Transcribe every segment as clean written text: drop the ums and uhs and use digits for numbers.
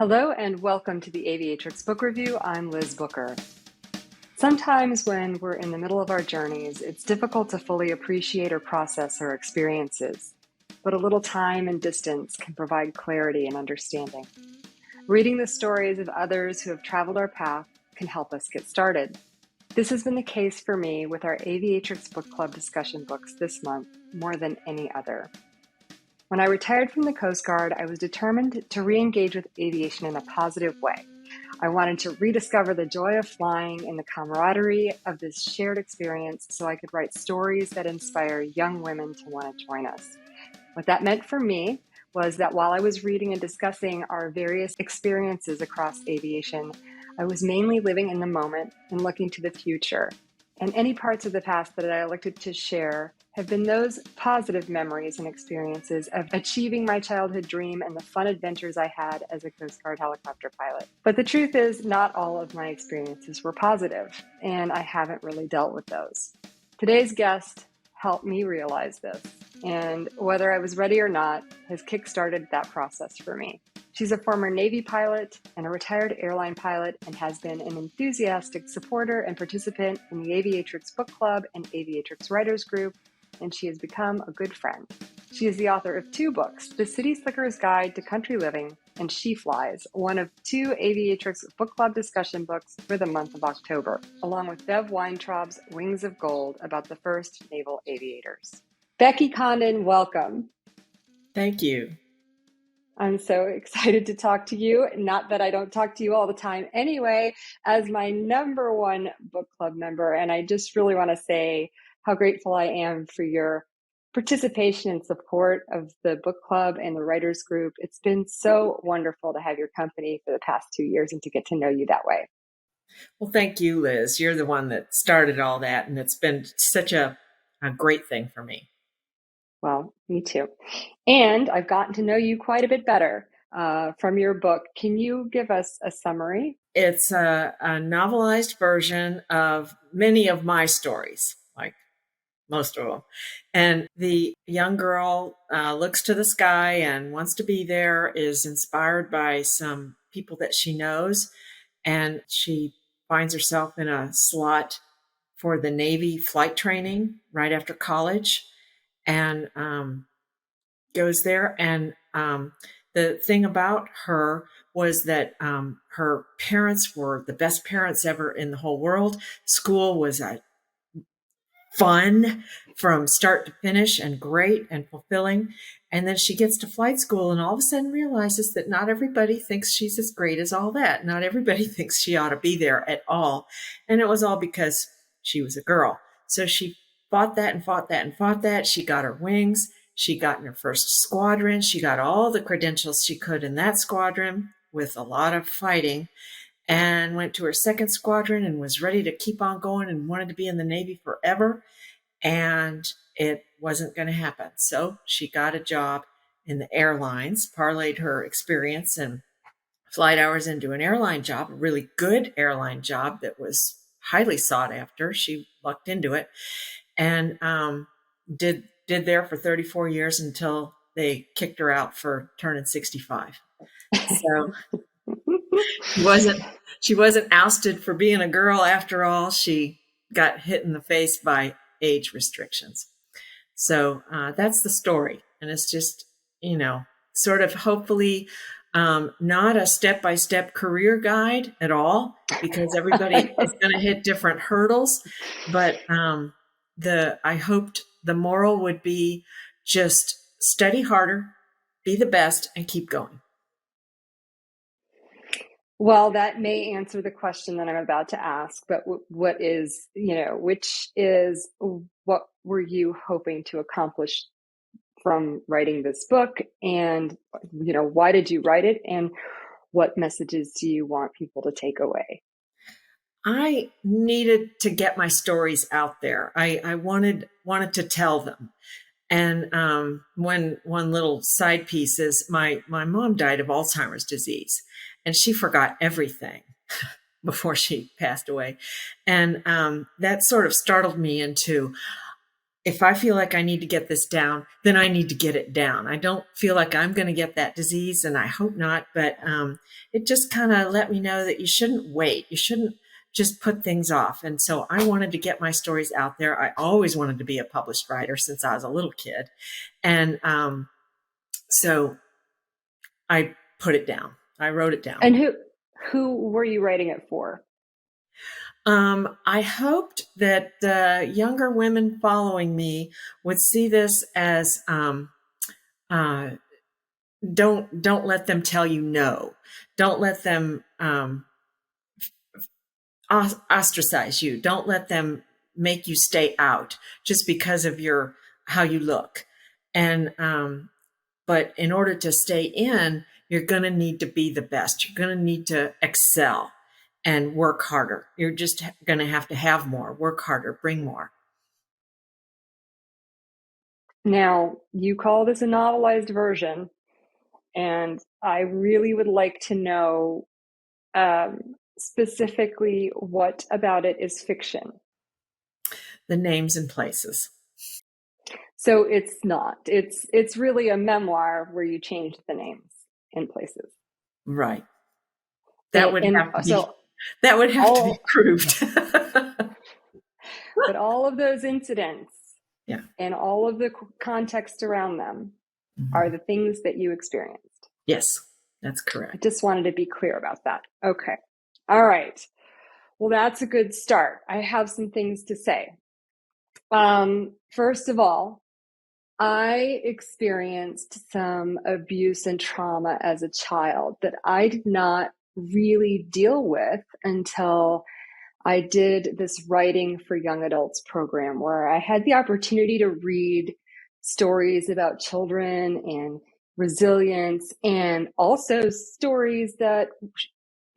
Hello and welcome to the Aviatrix Book Review. I'm Liz Booker. Sometimes when we're in the middle of our journeys, it's difficult to fully appreciate or process our experiences, but a little time and distance can provide clarity and understanding. Reading the stories of others who have traveled our path can help us get started. This has been the case for me with our Aviatrix Book Club discussion books this month more than any other. When I retired from the Coast Guard, I was determined to re-engage with aviation in a positive way. I wanted to rediscover the joy of flying and the camaraderie of this shared experience so I could write stories that inspire young women to want to join us. What that meant for me was that while I was reading and discussing our various experiences across aviation, I was mainly living in the moment and looking to the future. And any parts of the past that I elected to share have been those positive memories and experiences of achieving my childhood dream and the fun adventures I had as a Coast Guard helicopter pilot. But the truth is, not all of my experiences were positive, and I haven't really dealt with those. Today's guest helped me realize this, and whether I was ready or not, has kickstarted that process for me. She's a former Navy pilot and a retired airline pilot and has been an enthusiastic supporter and participant in the Aviatrix Book Club and Aviatrix Writers Group, and she has become a good friend. She is the author of 2 books, The City Slicker's Guide to Country Living and She Flies, one of 2 Aviatrix Book Club discussion books for the month of October, along with Bev Weintraub's Wings of Gold about the first naval aviators. Becky Condon, welcome. Thank you. I'm so excited to talk to you. Not that I don't talk to you all the time anyway, as my number 1 book club member. And I just really want to say how grateful I am for your participation and support of the book club and the writers group. It's been so wonderful to have your company for the past 2 years and to get to know you that way. Well, thank you, Liz. You're the one that started all that, and it's been such a great thing for me. Well, me too. And I've gotten to know you quite a bit better from your book. Can you give us a summary? It's a novelized version of many of my stories, like most of them. And the young girl looks to the sky and wants to be there, is inspired by some people that she knows, and she finds herself in a slot for the Navy flight training right after college, and goes there. And the thing about her was that her parents were the best parents ever in the whole world. School was fun from start to finish and great and fulfilling. And then she gets to flight school and all of a sudden realizes that not everybody thinks she's as great as all that. Not everybody thinks she ought to be there at all. And it was all because she was a girl. So she fought that and fought that and fought that. She got her wings. She got in her first squadron. She got all the credentials she could in that squadron with a lot of fighting, and went to her second squadron and was ready to keep on going and wanted to be in the Navy forever. And it wasn't going to happen. So she got a job in the airlines, parlayed her experience and flight hours into an airline job, a really good airline job that was highly sought after. She lucked into it and did there for 34 years until they kicked her out for turning 65. So she wasn't ousted for being a girl after all. She got hit in the face by age restrictions. So that's the story. And it's just, sort of hopefully not a step-by-step career guide at all, because everybody is going to hit different hurdles. But I hoped the moral would be just study harder, be the best, and keep going. Well, that may answer the question that I'm about to ask, but what were you hoping to accomplish from writing this book? And, why did you write it? And what messages do you want people to take away? I needed to get my stories out there. I wanted to tell them. And one little side piece is my mom died of Alzheimer's disease, and she forgot everything before she passed away. And that sort of startled me into, if I feel like I need to get this down, then I need to get it down. I don't feel like I'm going to get that disease, and I hope not. But it just kind of let me know that you shouldn't wait. You shouldn't just put things off. And so I wanted to get my stories out there. I always wanted to be a published writer since I was a little kid. And so I put it down. I wrote it down. And who were you writing it for? I hoped that younger women following me would see this as uh, don't let them tell you no. Don't let them ostracize you. Don't let them make you stay out just because of your how you look. And but in order to stay in, you're going to need to be the best. You're going to need to excel and work harder. You're just going to have more, work harder, bring more. Now, you call this a novelized version, and I really would like to know specifically what about it is fiction. The names and places. So it's not. It's really a memoir where you change the names and places. Right. That would have to be so that would have to be proved. But all of those incidents, yeah, and all of the context around them are the things that you experienced. Yes, that's correct. I just wanted to be clear about that. Okay. All right. Well, that's a good start. I have some things to say. First of all, I experienced some abuse and trauma as a child that I did not really deal with until I did this writing for young adults program, where I had the opportunity to read stories about children and resilience, and also stories that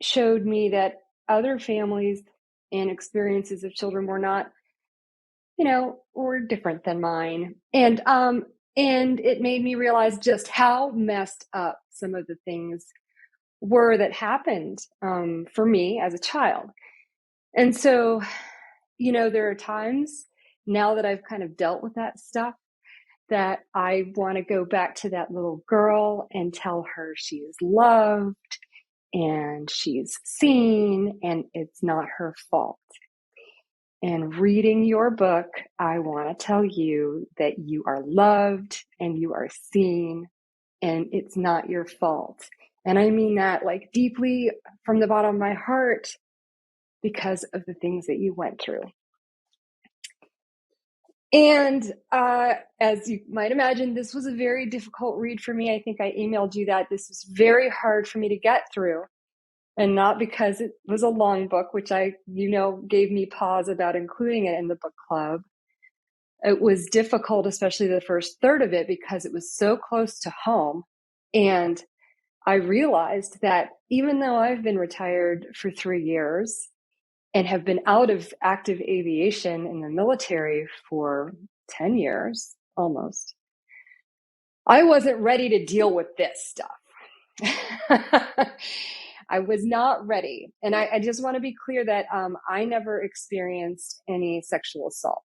showed me that other families and experiences of children were not, were different than mine. And it made me realize just how messed up some of the things were that happened for me as a child. And so, there are times now that I've kind of dealt with that stuff that I want to go back to that little girl and tell her she is loved and she's seen and it's not her fault. And reading your book, I want to tell you that you are loved and you are seen and it's not your fault. And I mean that like deeply from the bottom of my heart, because of the things that you went through. And as you might imagine, this was a very difficult read for me. I think I emailed you that. This was very hard for me to get through. And not because it was a long book, which gave me pause about including it in the book club. It was difficult, especially the first third of it, because it was so close to home. And I realized that even though I've been retired for 3 years and have been out of active aviation in the military for 10 years, almost, I wasn't ready to deal with this stuff. I was not ready. And I just want to be clear that I never experienced any sexual assault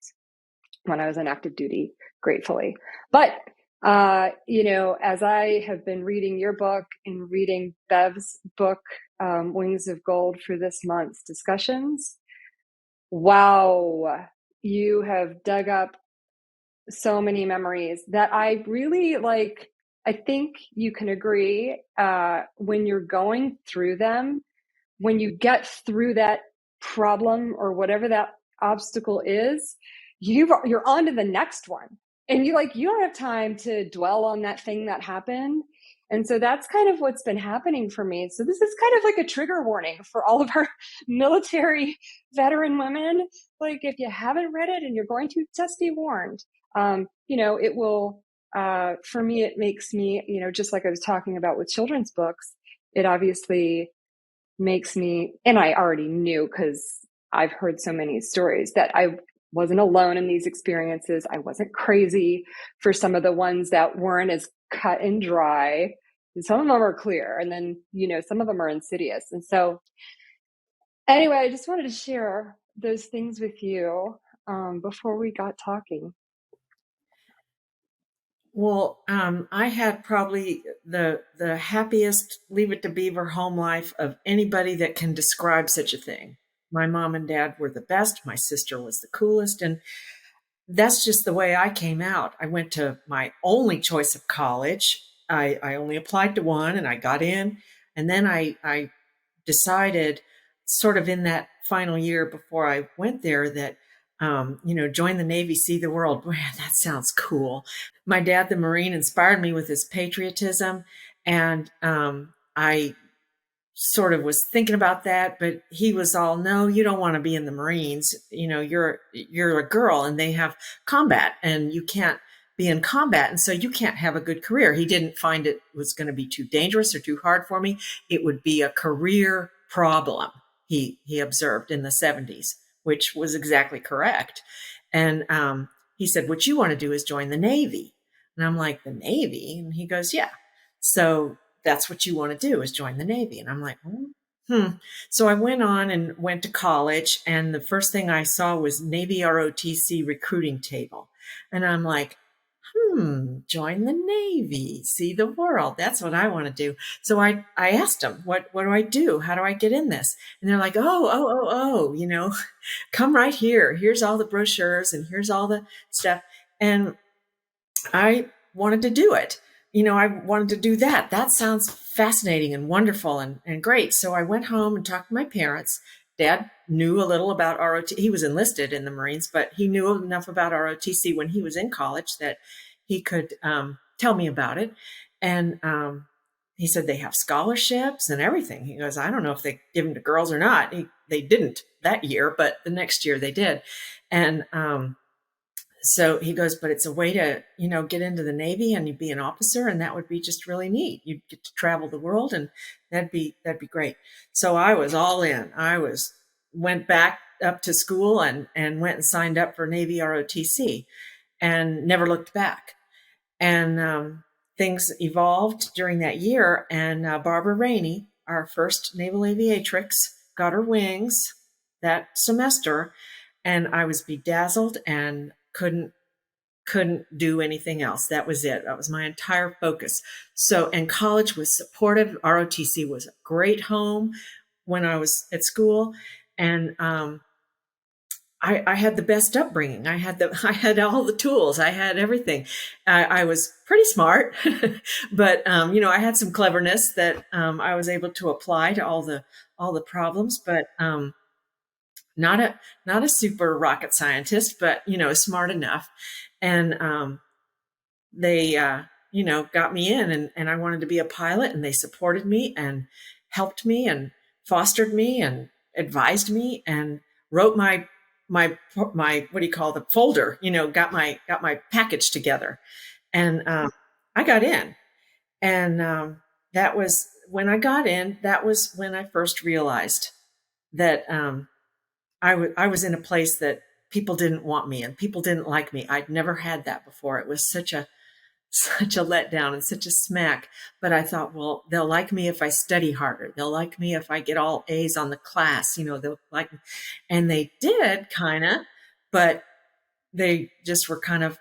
when I was on active duty, gratefully. But, as I have been reading your book and reading Bev's book, Wings of Gold, for this month's discussions, wow, you have dug up so many memories that I really like. I think you can agree when you're going through them, when you get through that problem or whatever that obstacle is, you're on to the next one. And you don't have time to dwell on that thing that happened. And so that's kind of what's been happening for me. So this is kind of like a trigger warning for all of our military veteran women. Like, if you haven't read it and you're going to, just be warned. It will, for me, it makes me, just like I was talking about with children's books, it obviously makes me, and I already knew because I've heard so many stories, that I wasn't alone in these experiences. I wasn't crazy for some of the ones that weren't as cut and dry. Some of them are clear, and then, some of them are insidious. And so anyway, I just wanted to share those things with you before we got talking. Well, I had probably the happiest Leave It to Beaver home life of anybody that can describe such a thing. My mom and dad were the best. My sister was the coolest, and that's just the way I came out. I went to my only choice of college. I only applied to one, and I got in, and then I decided, sort of in that final year before I went there, that join the Navy, see the world. Man, that sounds cool. My dad, the Marine, inspired me with his patriotism, and I sort of was thinking about that, but he was all, no, you don't want to be in the Marines. You're a girl and they have combat and you can't be in combat. And so you can't have a good career. He didn't find it was going to be too dangerous or too hard for me. It would be a career problem. He observed in the 70s, which was exactly correct. And he said, what you want to do is join the Navy. And I'm like, the Navy? And he goes, yeah. So that's what you want to do is join the Navy. And I'm like, So I went on and went to college. And the first thing I saw was Navy ROTC recruiting table. And I'm like, join the Navy, see the world. That's what I want to do. So I asked them, what do I do? How do I get in this? And they're like, come right here. Here's all the brochures and here's all the stuff. And I wanted to do it. I wanted to do that. That sounds fascinating and wonderful and great. So I went home and talked to my parents. Dad knew a little about ROTC. He was enlisted in the Marines, but he knew enough about ROTC when he was in college that he could tell me about it. And he said they have scholarships and everything. He goes, I don't know if they give them to girls or not. They didn't that year, but the next year they did. And so he goes, but it's a way to, get into the Navy and you'd be an officer, and that would be just really neat. You'd get to travel the world, and that'd be great. So I was all in. Went back up to school and went and signed up for Navy ROTC and never looked back. And things evolved during that year. And Barbara Rainey, our first Naval Aviatrix, got her wings that semester. And I was bedazzled and couldn't do anything else. That was it. That was my entire focus. So, and college was supportive. ROTC was a great home when I was at school. And I had the best upbringing. I had all the tools. I had everything. I was pretty smart, but I had some cleverness that I was able to apply to all the problems. But not a super rocket scientist, but smart enough. And they got me in, and I wanted to be a pilot, and they supported me and helped me and fostered me and advised me and wrote my what do you call the folder, got my package together. And I got in. And that was when I got in. That was when I first realized that I was in a place that people didn't want me and people didn't like me. I'd never had that before. It was such a letdown and such a smack. But I thought, well, they'll like me if I study harder. They'll like me if I get all A's on the class. They'll like me. And they did kind of, but they just were kind of,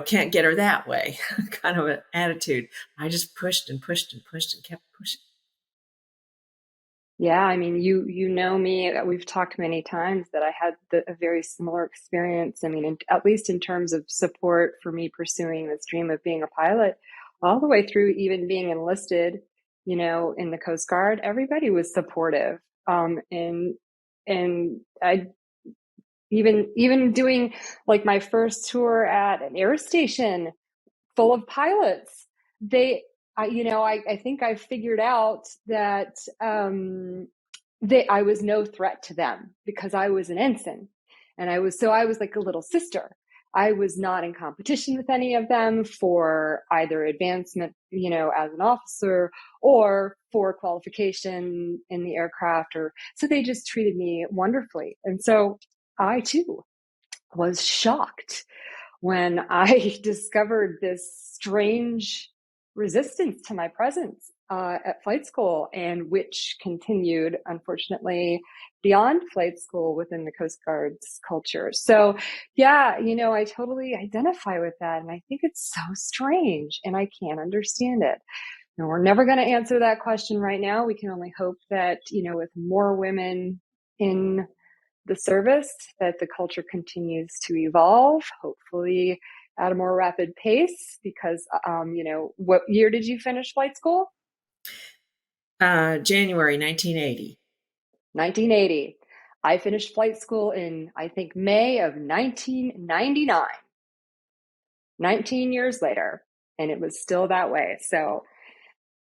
can't get her that way kind of an attitude. I just pushed and pushed and pushed and kept pushing. Yeah, I mean, you know me. We've talked many times that I had a very similar experience. I mean, at least in terms of support for me pursuing this dream of being a pilot, all the way through even being enlisted, in the Coast Guard, everybody was supportive. And I even doing like my first tour at an air station full of pilots, I think I figured out that I was no threat to them because I was an ensign, and I was like a little sister. I was not in competition with any of them for either advancement, as an officer or for qualification in the aircraft, so they just treated me wonderfully. And so I too was shocked when I discovered this strange resistance to my presence at flight school, and which continued, unfortunately, beyond flight school within the Coast Guard's culture. So, yeah, I totally identify with that. And I think it's so strange and I can't understand it. And we're never going to answer that question right now. We can only hope that, with more women in the service, that the culture continues to evolve, hopefully at a more rapid pace, because, what year did you finish flight school? January 1980. 1980. I finished flight school in, I think, May of 1999, 19 years later, and it was still that way.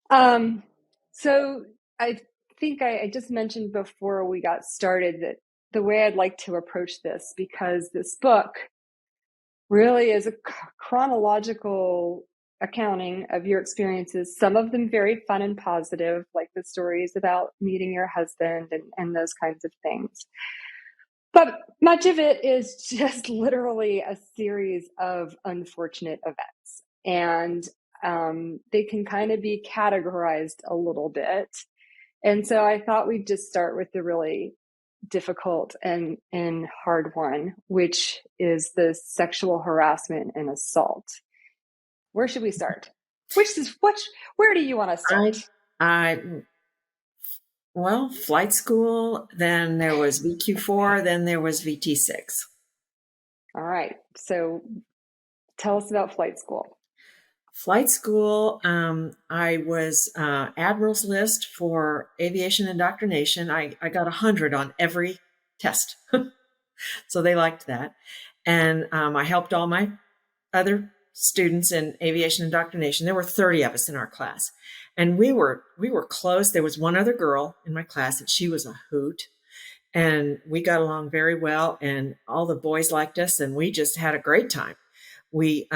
Um, so I think I just mentioned before we got started that the way I'd like to approach this, because this book really is a chronological accounting of your experiences, some of them very fun and positive, like the stories about meeting your husband and those kinds of things. But much of it is just literally a series of unfortunate events. And they can kind of be categorized a little bit. And so I thought we'd just start with the really difficult and hard one, which is the sexual harassment and assault. Where should we start? Where do you want to start? I Well, flight school, then there was VQ4, then there was VT6. All right. So tell us about flight school. Flight school, I was Admiral's List for aviation indoctrination. I got 100 on every test. So they liked that. And I helped all my other students in aviation indoctrination. There were 30 of us in our class. And we were close. There was one other girl in my class, and she was a hoot. And we got along very well, and all the boys liked us, and we just had a great time. We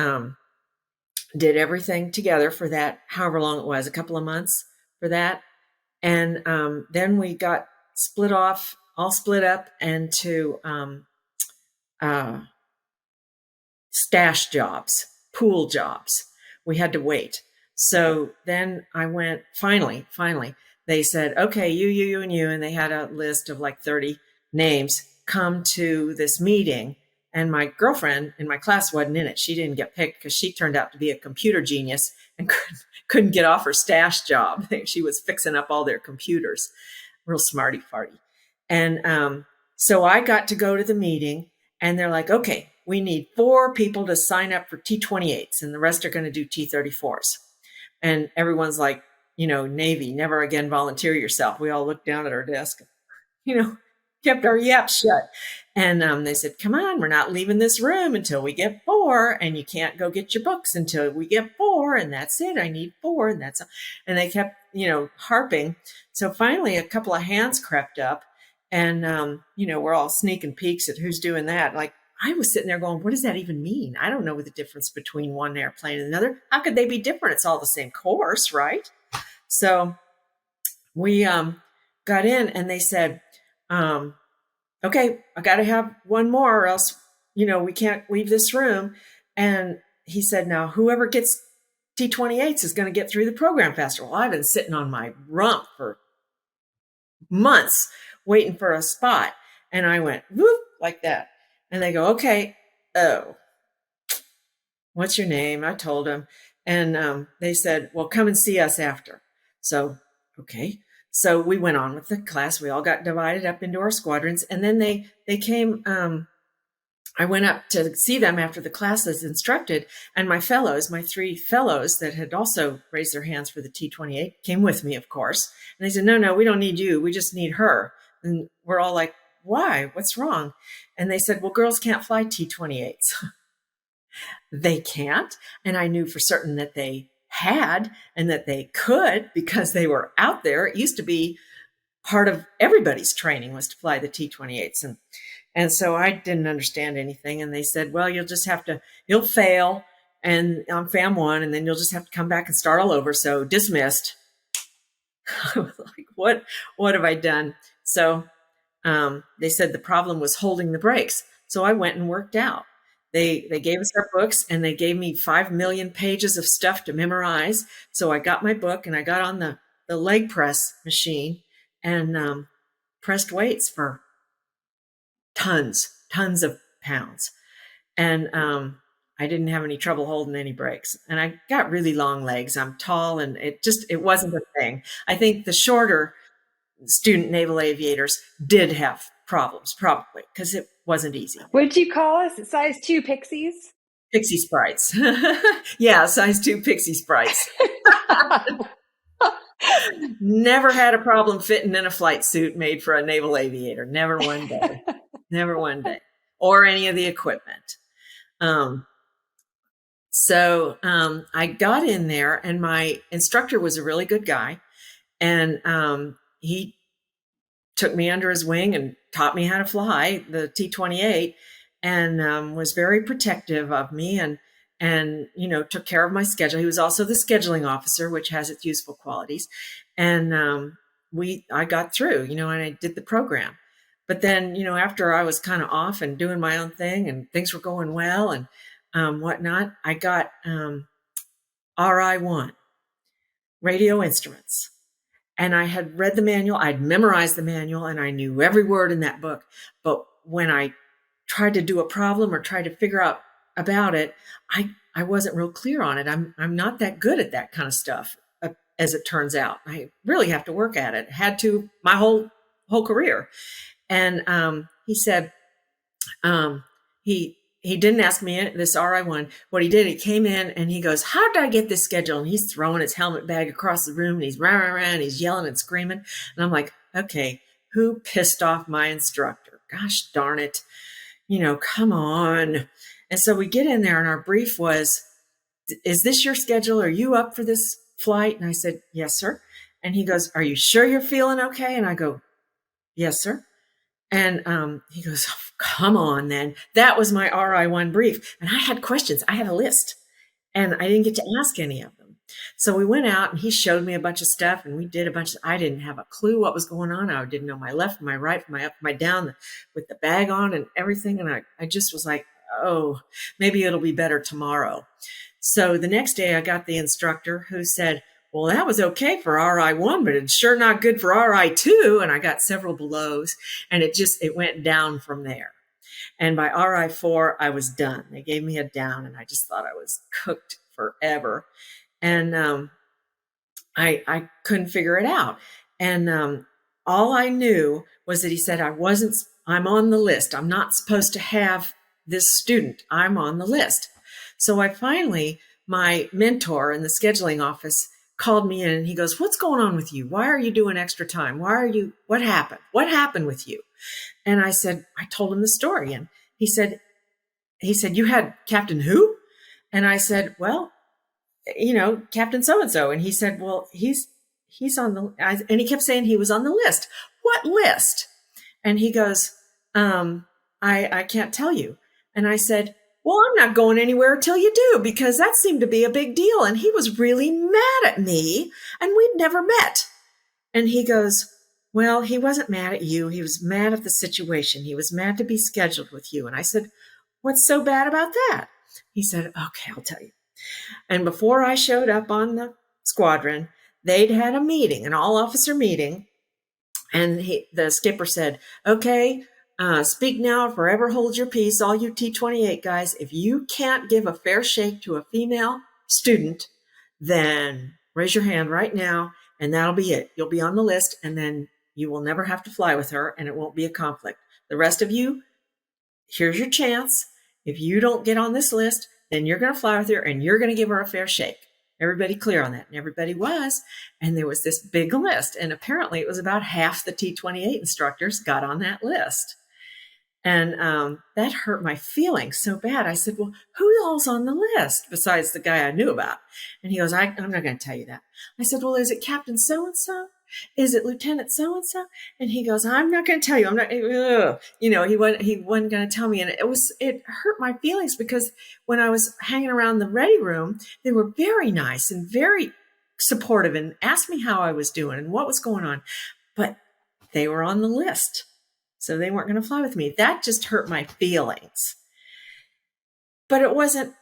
did everything together for that, however long it was, a couple of months for that. And then we got all split up into stash jobs, pool jobs. We had to wait. So then I went, finally, they said, okay, you, and they had a list of like 30 names, come to this meeting. And my girlfriend in my class wasn't in it. She didn't get picked because she turned out to be a computer genius and couldn't get off her stash job. She was fixing up all their computers. Real smarty farty. And so I got to go to the meeting, and they're like, okay, we need 4 people to sign up for T-28s, and the rest are going to do T-34s. And everyone's like, Navy, never again volunteer yourself. We all looked down at our desk, kept our yaps shut. And they said, come on, we're not leaving this room until we get 4, and you can't go get your books until we get 4, and that's it. I need 4, and that's all. And they kept, harping. So finally, a couple of hands crept up, and, we're all sneaking peeks at who's doing that. Like, I was sitting there going, what does that even mean? I don't know the difference between one airplane and another. How could they be different? It's all the same course, right? So we got in, and they said, okay, I got to have one more or else, we can't leave this room. And he said, now whoever gets T-28s is going to get through the program faster. Well, I've been sitting on my rump for months waiting for a spot. And I went, whoop, like that. And they go, okay, what's your name? I told them. And they said, well, come and see us after. So, okay. So we went on with the class. We all got divided up into our squadrons. And then they came, I went up to see them after the class was instructed. And my 3 fellows that had also raised their hands for the T-28 came with me, of course. And they said, no, we don't need you. We just need her. And we're all like, why? What's wrong? And they said, well, girls can't fly T-28s. They can't. And I knew for certain that they had and that they could because they were out there. It used to be part of everybody's training was to fly the T-28s. And so I didn't understand anything. And they said, well, you'll fail and on FAM 1, and then you'll just have to come back and start all over. So dismissed. I was like, what have I done? So they said the problem was holding the brakes. So I went and worked out. They gave us our books, and they gave me 5 million pages of stuff to memorize. So I got my book and I got on the leg press machine and pressed weights for tons of pounds. And I didn't have any trouble holding any brakes. And I got really long legs. I'm tall, and it wasn't a thing. I think the shorter student naval aviators did have problems, probably, because it wasn't easy. What'd you call us? Size 2 pixies? Pixie sprites. Yeah, size 2 pixie sprites. Never had a problem fitting in a flight suit made for a naval aviator. Never one day. Never one day. Or any of the equipment. So I got in there, and my instructor was a really good guy. And he took me under his wing and taught me how to fly the T-28, and was very protective of me, and took care of my schedule. He was also the scheduling officer, which has its useful qualities. And I got through, and I did the program. But then, after I was kind of off and doing my own thing and things were going well and whatnot, I got RI1, radio instruments. And I had read the manual, I'd memorized the manual, and I knew every word in that book. But when I tried to do a problem or tried to figure out about it, I wasn't real clear on it. I'm not that good at that kind of stuff, as it turns out. I really have to work at it. Had to my whole career. And he said, he didn't ask me this RI1. What he did, he came in and he goes, "How did I get this schedule?" And he's throwing his helmet bag across the room, and he's rah, rah, rah, and he's yelling and screaming. And I'm like, okay, who pissed off my instructor? Gosh darn it. Come on. And so we get in there, and our brief was, "Is this your schedule? Are you up for this flight?" And I said, "Yes, sir." And he goes, "Are you sure you're feeling okay?" And I go, "Yes, sir." And he goes, "Oh, come on then." That was my RI1 brief. And I had questions. I had a list, and I didn't get to ask any of them. So we went out, and he showed me a bunch of stuff, and we did a bunch of, I didn't have a clue what was going on. I didn't know my left, my right, my up, my down, with the bag on and everything. And I just was like, oh, maybe it'll be better tomorrow. So the next day I got the instructor who said, "Well, that was okay for RI1, but it's sure not good for RI2. And I got several belows, and it went down from there. And by RI4, I was done. They gave me a down, and I just thought I was cooked forever. And I couldn't figure it out. And all I knew was that he said, I'm on the list. I'm not supposed to have this student. I'm on the list. So my mentor in the scheduling office called me in, and he goes, "What's going on with you? Why are you doing extra time? What happened? What happened with you?" And I told him the story. And he said, "You had Captain who?" And I said, "Well, Captain so-and-so." And he said, "Well, he's on and he kept saying he was on the list." "What list?" And he goes, I can't tell you." And I said, "Well, I'm not going anywhere until you do, because that seemed to be a big deal. And he was really mad at me, and we'd never met." And he goes, "Well, he wasn't mad at you. He was mad at the situation. He was mad to be scheduled with you." And I said, "What's so bad about that?" He said, "Okay, I'll tell you." And before I showed up on the squadron, they'd had a meeting, an all-officer meeting. And the skipper said, "Okay, speak now or forever hold your peace, all you T-28 guys. If you can't give a fair shake to a female student, then raise your hand right now, and that'll be it. You'll be on the list, and then you will never have to fly with her, and it won't be a conflict. The rest of you, here's your chance. If you don't get on this list, then you're going to fly with her, and you're going to give her a fair shake." Everybody clear on that? And everybody was. And there was this big list. And apparently it was about half the T-28 instructors got on that list. And that hurt my feelings so bad. I said, "Well, who all's on the list besides the guy I knew about?" And he goes, "I'm not going to tell you that." I said, "Well, is it Captain so-and-so? Is it Lieutenant so-and-so?" And he goes, "I'm not going to tell you. I'm not," he wasn't going to tell me. And it hurt my feelings, because when I was hanging around the ready room, they were very nice and very supportive and asked me how I was doing and what was going on. But they were on the list, so they weren't going to fly with me. That just hurt my feelings. but it wasn't,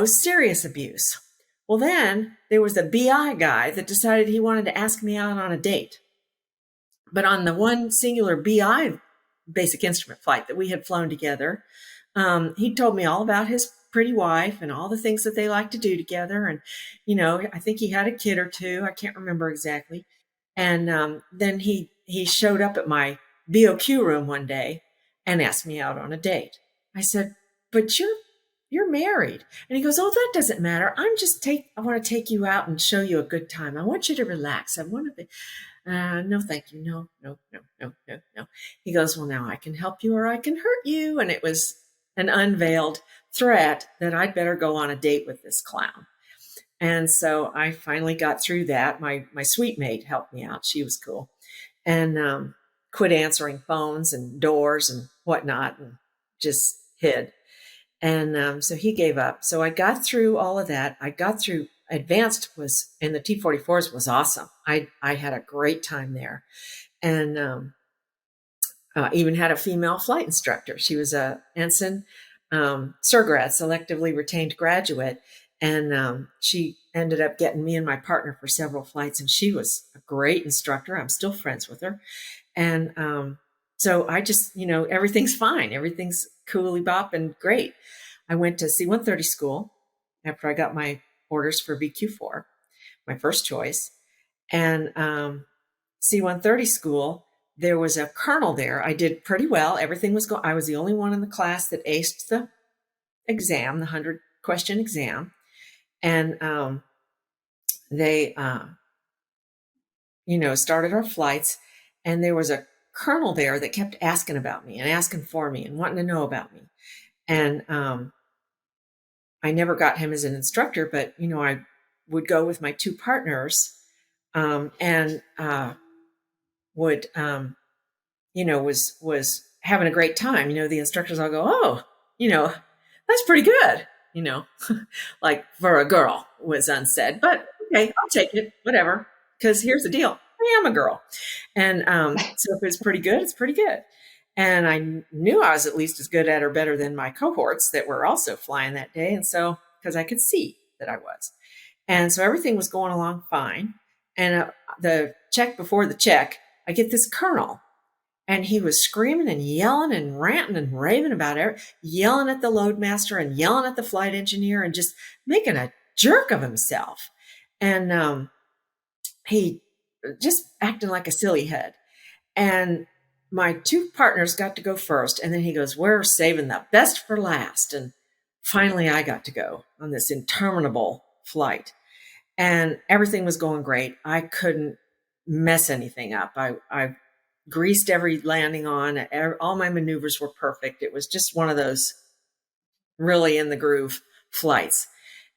serious abuse. Well, then there was a BI guy that decided he wanted to ask me out on a date. But on the one singular BI basic instrument flight that we had flown together, he told me all about his pretty wife and all the things that they like to do together. And, I think he had a kid or two. I can't remember exactly. And then he showed up at my BOQ room one day and asked me out on a date. I said, but you're married. And he goes, oh, that doesn't matter. I want to take you out and show you a good time. I want you to relax. I want to be, no, thank you. No, no, no, no, no, no. He goes, well, now I can help you or I can hurt you. And it was an unveiled threat that I'd better go on a date with this clown. And so I finally got through that. My suite mate helped me out. She was cool. And quit answering phones and doors and whatnot and just hid. And so he gave up. So I got through all of that. I got through advanced and the T-44s was awesome. I had a great time there. And even had a female flight instructor. She was a ensign, surgrad, selectively retained graduate. And she ended up getting me and my partner for several flights. And she was a great instructor. I'm still friends with her. And so I just, everything's fine. Everything's coolly bop and great. I went to C-130 school after I got my orders for BQ4, my first choice. And C-130 school, there was a colonel there. I did pretty well. Everything was going. I was the only one in the class that aced the exam, the 100-question exam. And they, started our flights. And there was a colonel there that kept asking about me and asking for me and wanting to know about me. And I never got him as an instructor, but, I would go with my two partners and would, was having a great time. The instructors all go, oh, that's pretty good, like for a girl was unsaid, but okay, I'll take it, whatever. Because here's the deal. I am a girl. And so if it's pretty good, it's pretty good. And I knew I was at least as good at or better than my cohorts that were also flying that day. And so, because I could see that I was. And so everything was going along fine. And the check before the check, I get this colonel. And he was screaming and yelling and ranting and raving about it, yelling at the loadmaster and yelling at the flight engineer and just making a jerk of himself. And he just acting like a silly head. And my two partners got to go first. And then he goes, we're saving the best for last. And finally, I got to go on this interminable flight. And everything was going great. I couldn't mess anything up. I greased every landing on. All my maneuvers were perfect. It was just one of those really in the groove flights.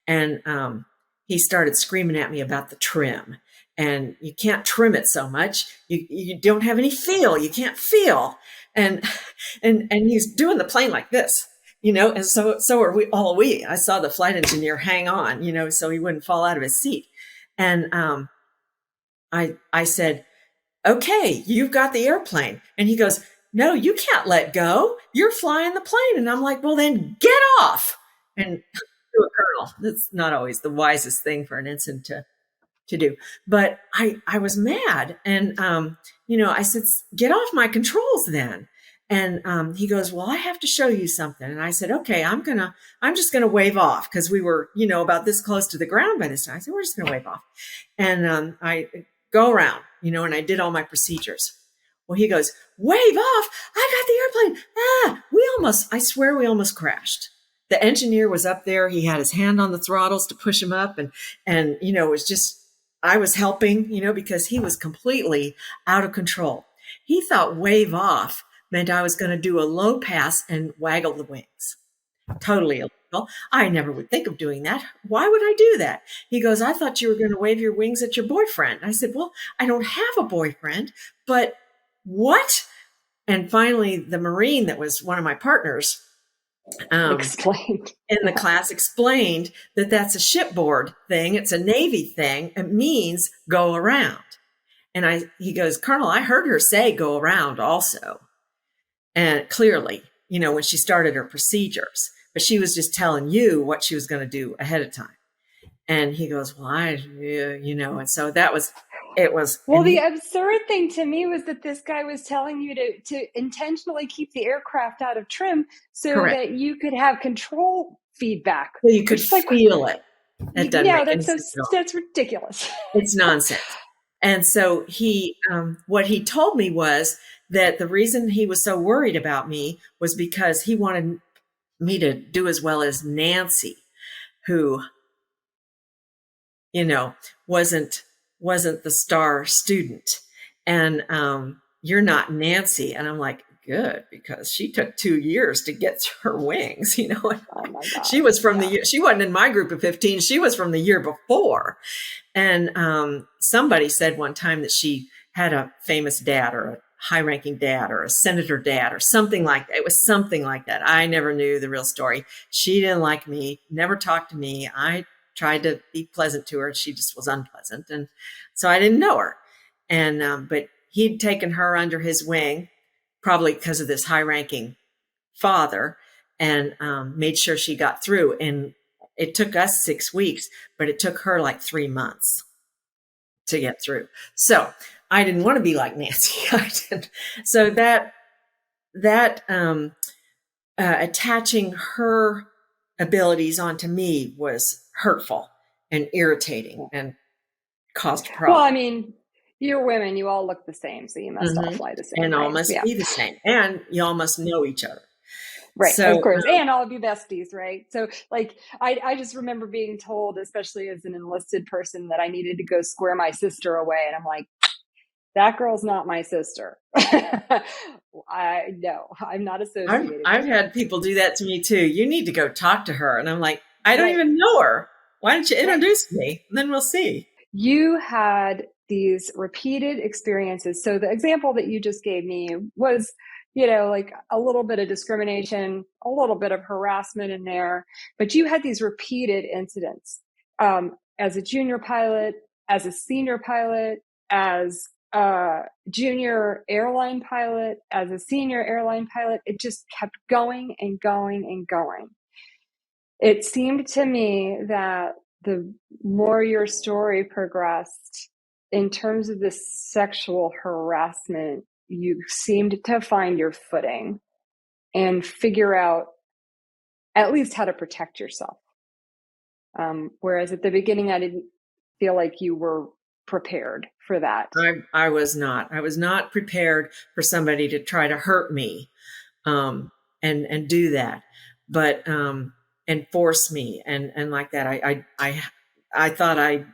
And he started screaming at me about the trim. And you can't trim it so much. You don't have any feel. You can't feel. And he's doing the plane like this, and so are we. I saw the flight engineer hang on, so he wouldn't fall out of his seat. And I said, okay, you've got the airplane. And he goes, no, you can't let go. You're flying the plane. And I'm like, well, then get off. And to a colonel, that's not always the wisest thing for an ensign to do. But I was mad. And, I said, get off my controls then. And he goes, well, I have to show you something. And I said, okay, I'm just going to wave off because we were, about this close to the ground by this time. I said, we're just going to wave off. And I go around, and I did all my procedures. Well, he goes, wave off. I got the airplane. I swear we almost crashed. The engineer was up there. He had his hand on the throttles to push him up. And it was just, I was helping, because he was completely out of control. He thought wave off meant I was going to do a low pass and waggle the wings. Totally illegal. I never would think of doing that. Why would I do that? He goes, I thought you were going to wave your wings at your boyfriend. I said, well, I don't have a boyfriend, but what? And finally, the Marine that was one of my partners explained in the class explained that that's a shipboard thing. It's a Navy thing. It means go around. And he goes, Colonel, I heard her say go around also. And clearly, when she started her procedures. but she was just telling you what she was going to do ahead of time. And he goes, well, and so it was, Well, and the he, absurd thing to me was that this guy was telling you to intentionally keep the aircraft out of trim so correct. that you could have control feedback, So you could which is like, feel it. It doesn't no, make any sense at all. that's ridiculous. It's nonsense. And so what he told me was that the reason he was so worried about me was because he wanted me to do as well as Nancy, who, wasn't the star student. And you're not Nancy. And I'm like, good, because she took 2 years to get her wings, Oh my God. She was from Yeah. she wasn't in my group of 15. She was from the year before. And somebody said one time that she had a famous dad or a high-ranking dad or a senator dad or something like that. It was something like that. I never knew the real story. She didn't like me, never talked to me. I tried to be pleasant to her. She just was unpleasant. And so I didn't know her. And but he'd taken her under his wing, probably because of this high-ranking father, and made sure she got through. And it took us 6 weeks, but it took her like 3 months to get through. So I didn't want to be like Nancy. So that attaching her abilities onto me was hurtful and irritating and caused problems. Well, I mean, you're women, you all look the same, so you must all fly the same, and right? all must Yeah. be the same, and you all must know each other. Right, So, of course, and all of you besties, right? So, like, I just remember being told, especially as an enlisted person, that I needed to go square my sister away, and I'm like, that girl's not my sister. I'm not associated. I've had people do that to me too. You need to go talk to her, and I'm like, I don't Right. even know her. Why don't you Right. introduce me? And then we'll see. You had these repeated experiences. So the example that you just gave me was, like a little bit of discrimination, a little bit of harassment in there, but you had these repeated incidents as a junior pilot, as a senior pilot, as a junior airline pilot, as a senior airline pilot. It just kept going and going and going. It seemed to me that the more your story progressed in terms of this sexual harassment, you seemed to find your footing and figure out at least how to protect yourself. Whereas at the beginning, I didn't feel like you were prepared for that. I was not. I was not prepared for somebody to try to hurt me, and do that, but and force me and like that. I thought I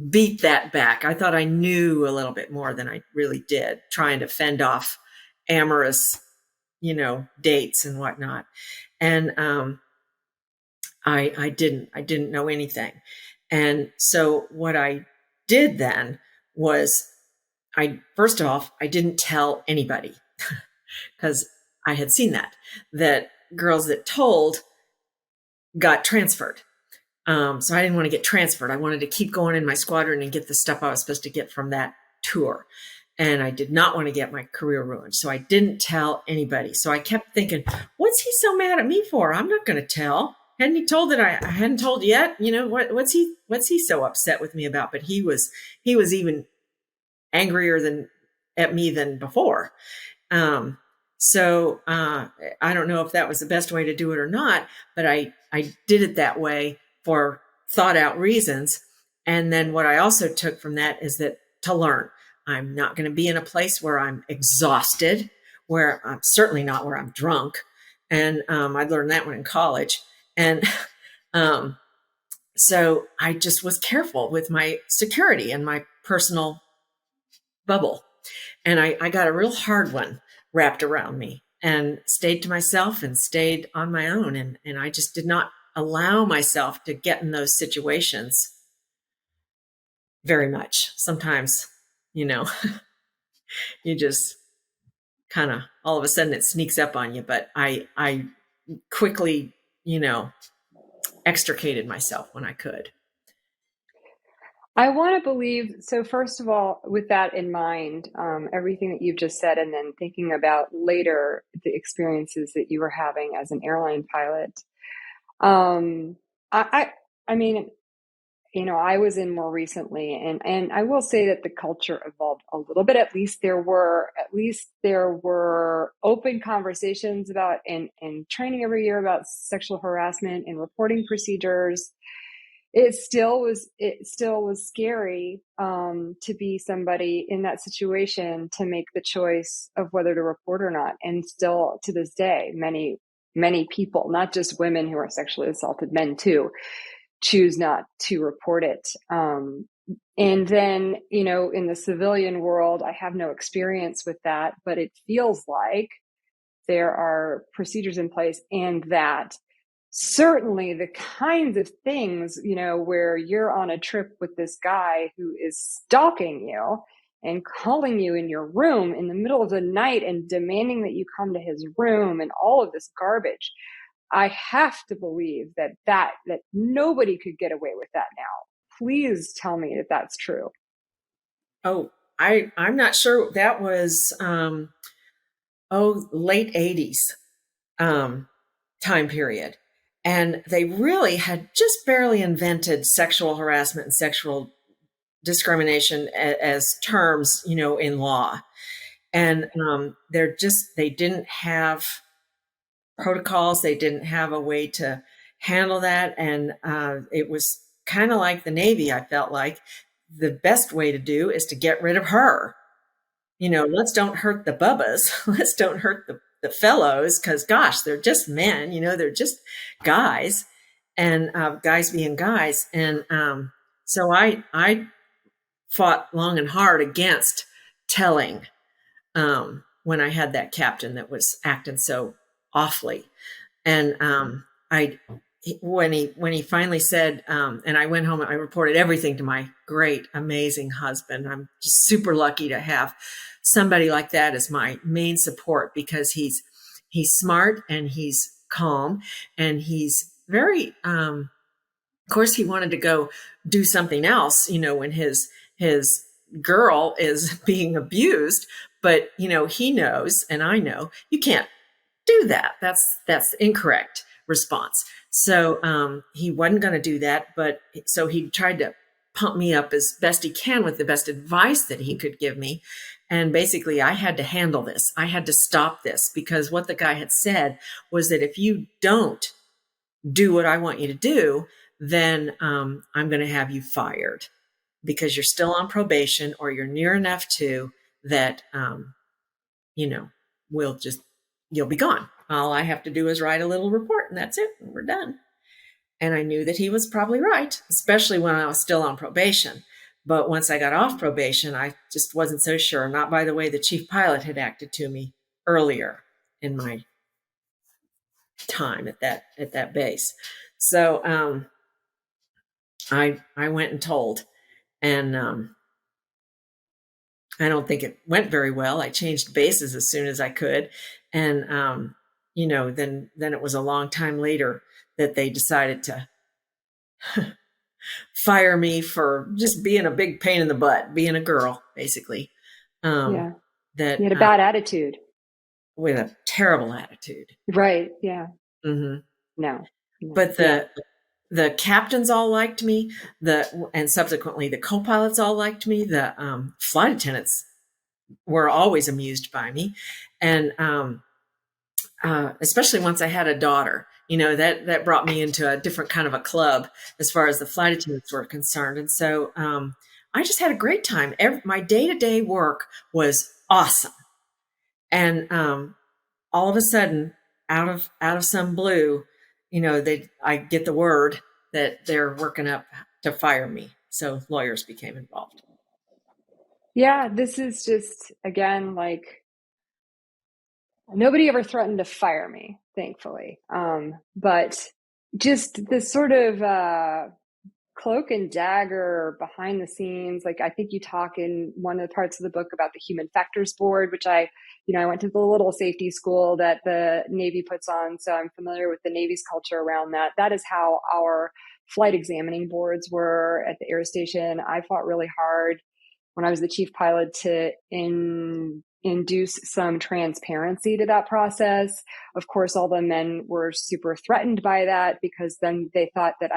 beat that back. I thought I knew a little bit more than I really did, trying to fend off amorous, dates and whatnot. And I didn't know anything. And so what I did then was first off, I didn't tell anybody because I had seen that girls that told got transferred. So I didn't want to get transferred. I wanted to keep going in my squadron and get the stuff I was supposed to get from that tour. And I did not want to get my career ruined. So I didn't tell anybody. So I kept thinking, what's he so mad at me for? I'm not going to tell. Hadn't he told that I hadn't told yet? What's he so upset with me about? But he was even angrier at me than before. So I don't know if that was the best way to do it or not, but I did it that way for thought out reasons. And then what I also took from that is that to learn, I'm not going to be in a place where I'm exhausted, where I'm certainly not where I'm drunk. And I learned that one in college. And so I just was careful with my security and my personal bubble. And I got a real hard one wrapped around me and stayed to myself and stayed on my own. And I just did not allow myself to get in those situations very much. Sometimes, you just kind of all of a sudden it sneaks up on you. But I quickly, extricated myself when I could. I want to believe, so first of all, with that in mind, everything that you've just said, and then thinking about later the experiences that you were having as an airline pilot, Um, I mean, I was in more recently, and I will say that the culture evolved a little bit. At least there were open conversations about and training every year about sexual harassment and reporting procedures. It still was scary, to be somebody in that situation, to make the choice of whether to report or not. And still to this day, many people, not just women who are sexually assaulted, men too, choose not to report it. And then, in the civilian world, I have no experience with that, but it feels like there are procedures in place, and that certainly the kinds of things, where you're on a trip with this guy who is stalking you and calling you in your room in the middle of the night and demanding that you come to his room and all of this garbage. I have to believe that nobody could get away with that now. Please tell me that that's true. Oh, I'm not sure. That was late 80s time period. And they really had just barely invented sexual harassment and sexual discrimination as terms, in law. And they didn't have protocols. They didn't have a way to handle that. And it was kind of like the Navy. I felt like the best way to do is to get rid of her. Let's don't hurt the bubbas. Let's don't hurt the fellows, because gosh, they're just men, they're just guys, and guys being guys. And so I fought long and hard against telling, when I had that captain that was acting so awfully. And I when he finally said, and I went home and I reported everything to my great, amazing husband. I'm just super lucky to have somebody like that as my main support, because he's smart and he's calm and he's very, of course he wanted to go do something else, when his girl is being abused, but he knows, and I know, you can't do that. That's incorrect response. So he wasn't going to do that, but so he tried to pump me up as best he can with the best advice that he could give me. And basically, I had to handle this. I had to stop this, because what the guy had said was that if you don't do what I want you to do, then I'm going to have you fired, because you're still on probation, or you're near enough to that, you know, we'll just, you'll be gone. All I have to do is write a little report, and that's it. And we're done. And I knew that he was probably right, especially when I was still on probation. But once I got off probation, I just wasn't so sure, not by the way the chief pilot had acted to me earlier in my time at that base. So I went and told, and I don't think it went very well. I changed bases as soon as I could, and then it was a long time later that they decided to fire me for just being a big pain in the butt, being a girl, basically. Yeah. That You had a bad attitude. With a terrible attitude. Right. Yeah. Mm-hmm. No. But Yeah. the captains all liked me. And subsequently the co-pilots all liked me. The flight attendants were always amused by me, and especially once I had a daughter. That brought me into a different kind of a club as far as the flight attendants were concerned. And so I just had a great time. My day-to-day work was awesome. And all of a sudden, out of some blue, I get the word that they're working up to fire me. So lawyers became involved. Yeah. This is just, again, like, nobody ever threatened to fire me, thankfully. But just this sort of cloak and dagger behind the scenes. Like, I think you talk in one of the parts of the book about the human factors board, which I went to the little safety school that the Navy puts on. So I'm familiar with the Navy's culture around that. That is how our flight examining boards were at the air station. I fought really hard when I was the chief pilot to induce some transparency to that process. Of course, all the men were super threatened by that, because then they thought that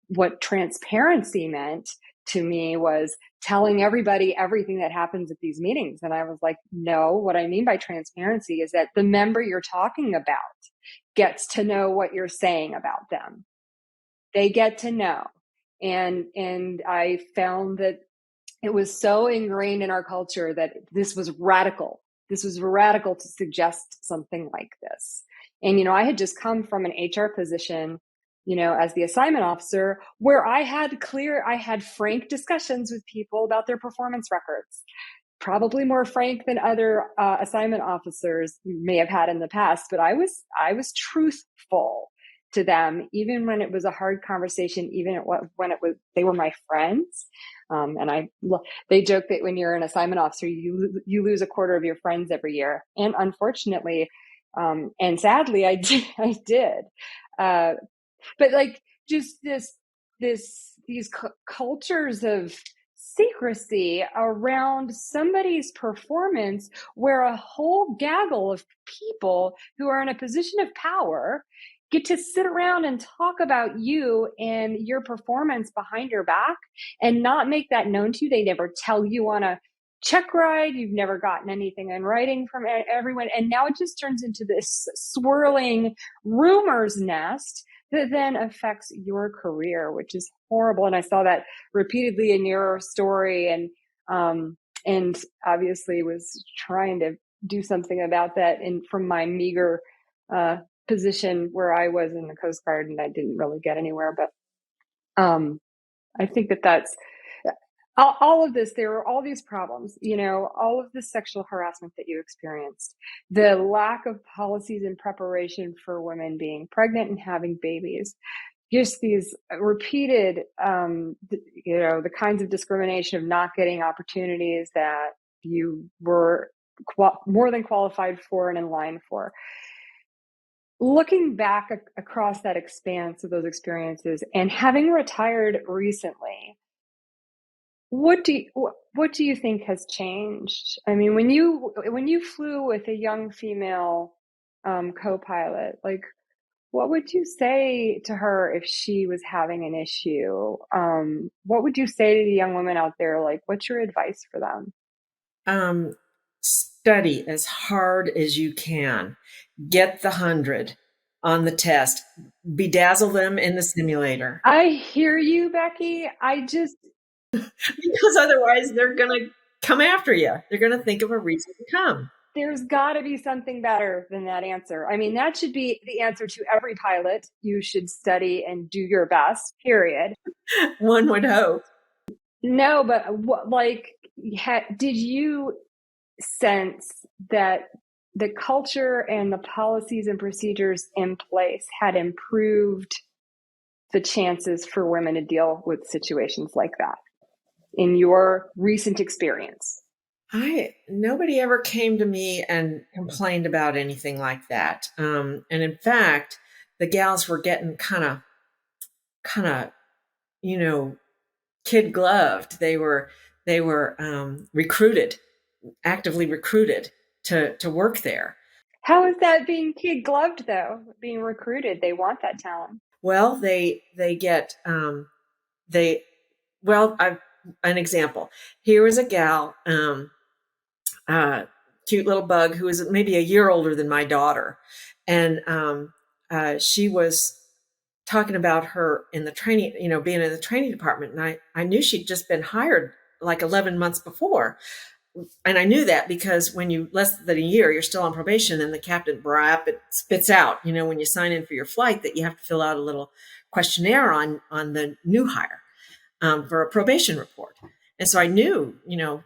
what transparency meant to me was telling everybody everything that happens at these meetings. And I was like, no, what I mean by transparency is that the member you're talking about gets to know what you're saying about them. They get to know. And I found that it was so ingrained in our culture that this was radical. This was radical to suggest something like this. And, I had just come from an HR position, as the assignment officer, where I had frank discussions with people about their performance records, probably more frank than other assignment officers may have had in the past. But I was truthful to them, even when it was a hard conversation, even when they were my friends. They joke that when you're an assignment officer, you lose a quarter of your friends every year. And unfortunately, and sadly, I did. But like just these cultures of secrecy around somebody's performance, where a whole gaggle of people who are in a position of power get to sit around and talk about you and your performance behind your back and not make that known to you. They never tell you on a check ride. You've never gotten anything in writing from everyone. And now it just turns into this swirling rumors nest that then affects your career, which is horrible. And I saw that repeatedly in your story, and obviously was trying to do something about that from my meager position where I was in the Coast Guard, and I didn't really get anywhere. But I think that's all of this. There were all these problems, all of the sexual harassment that you experienced, the lack of policies and preparation for women being pregnant and having babies, just these repeated, the kinds of discrimination of not getting opportunities that you were more than qualified for and in line for. Looking back across that expanse of those experiences and having retired recently, what do you think has changed? I mean, when you flew with a young female co-pilot, like, what would you say to her if she was having an issue? What would you say to the young women out there? Like, what's your advice for them? Study as hard as you can. Get the 100 on the test. Bedazzle them in the simulator. I hear you, Becky. Because otherwise they're going to come after you. They're going to think of a reason to come. There's got to be something better than that answer. I mean, that should be the answer to every pilot. You should study and do your best, period. One would hope. No, but did you sense that the culture and the policies and procedures in place had improved the chances for women to deal with situations like that in your recent experience? Nobody ever came to me and complained about anything like that. And in fact, the gals were getting kind of, kid gloved. They were actively recruited to work there. How is that being kid gloved though? Being recruited, they want that talent. Well, they get an example. Here was a gal, cute little bug who was maybe a year older than my daughter, and she was talking about her in the training, being in the training department, and I knew she'd just been hired like 11 months before. And I knew that because when you less than a year, you're still on probation, and the captain it spits out, when you sign in for your flight, that you have to fill out a little questionnaire on the new hire for a probation report. And so I knew,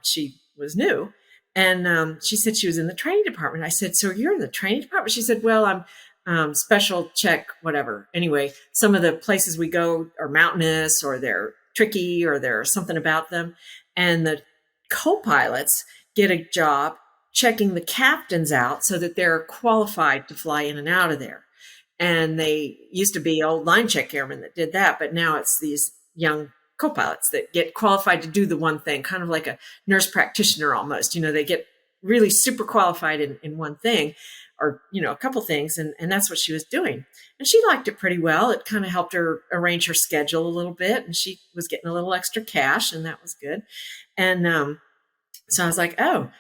she was new. And she said she was in the training department. I said, so you're in the training department? She said, well, I'm special check, whatever. Anyway, some of the places we go are mountainous, or they're tricky, or there's something about them. And the co-pilots get a job checking the captains out so that they're qualified to fly in and out of there. And they used to be old line check airmen that did that, but now it's these young co-pilots that get qualified to do the one thing, kind of like a nurse practitioner almost. They get really super qualified in one thing, or, a couple things. And that's what she was doing. And she liked it pretty well. It kind of helped her arrange her schedule a little bit. And she was getting a little extra cash, and that was good. And so I was like, oh,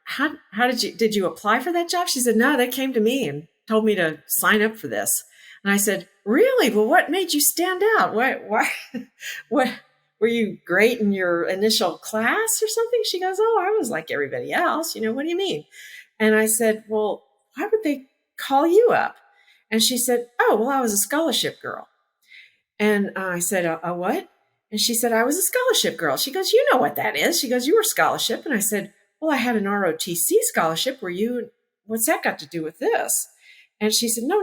how did you apply for that job? She said, no, they came to me and told me to sign up for this. And I said, really? Well, what made you stand out? Why, what, were you great in your initial class or something? She goes, oh, I was like everybody else. What do you mean? And I said, well, why would they call you up? And she said, oh, well, I was a scholarship girl. And I said, a what? And she said, I was a scholarship girl. She goes, you know what that is. She goes, you were scholarship. And I said, well, I had an ROTC scholarship. What's that got to do with this? And she said, no,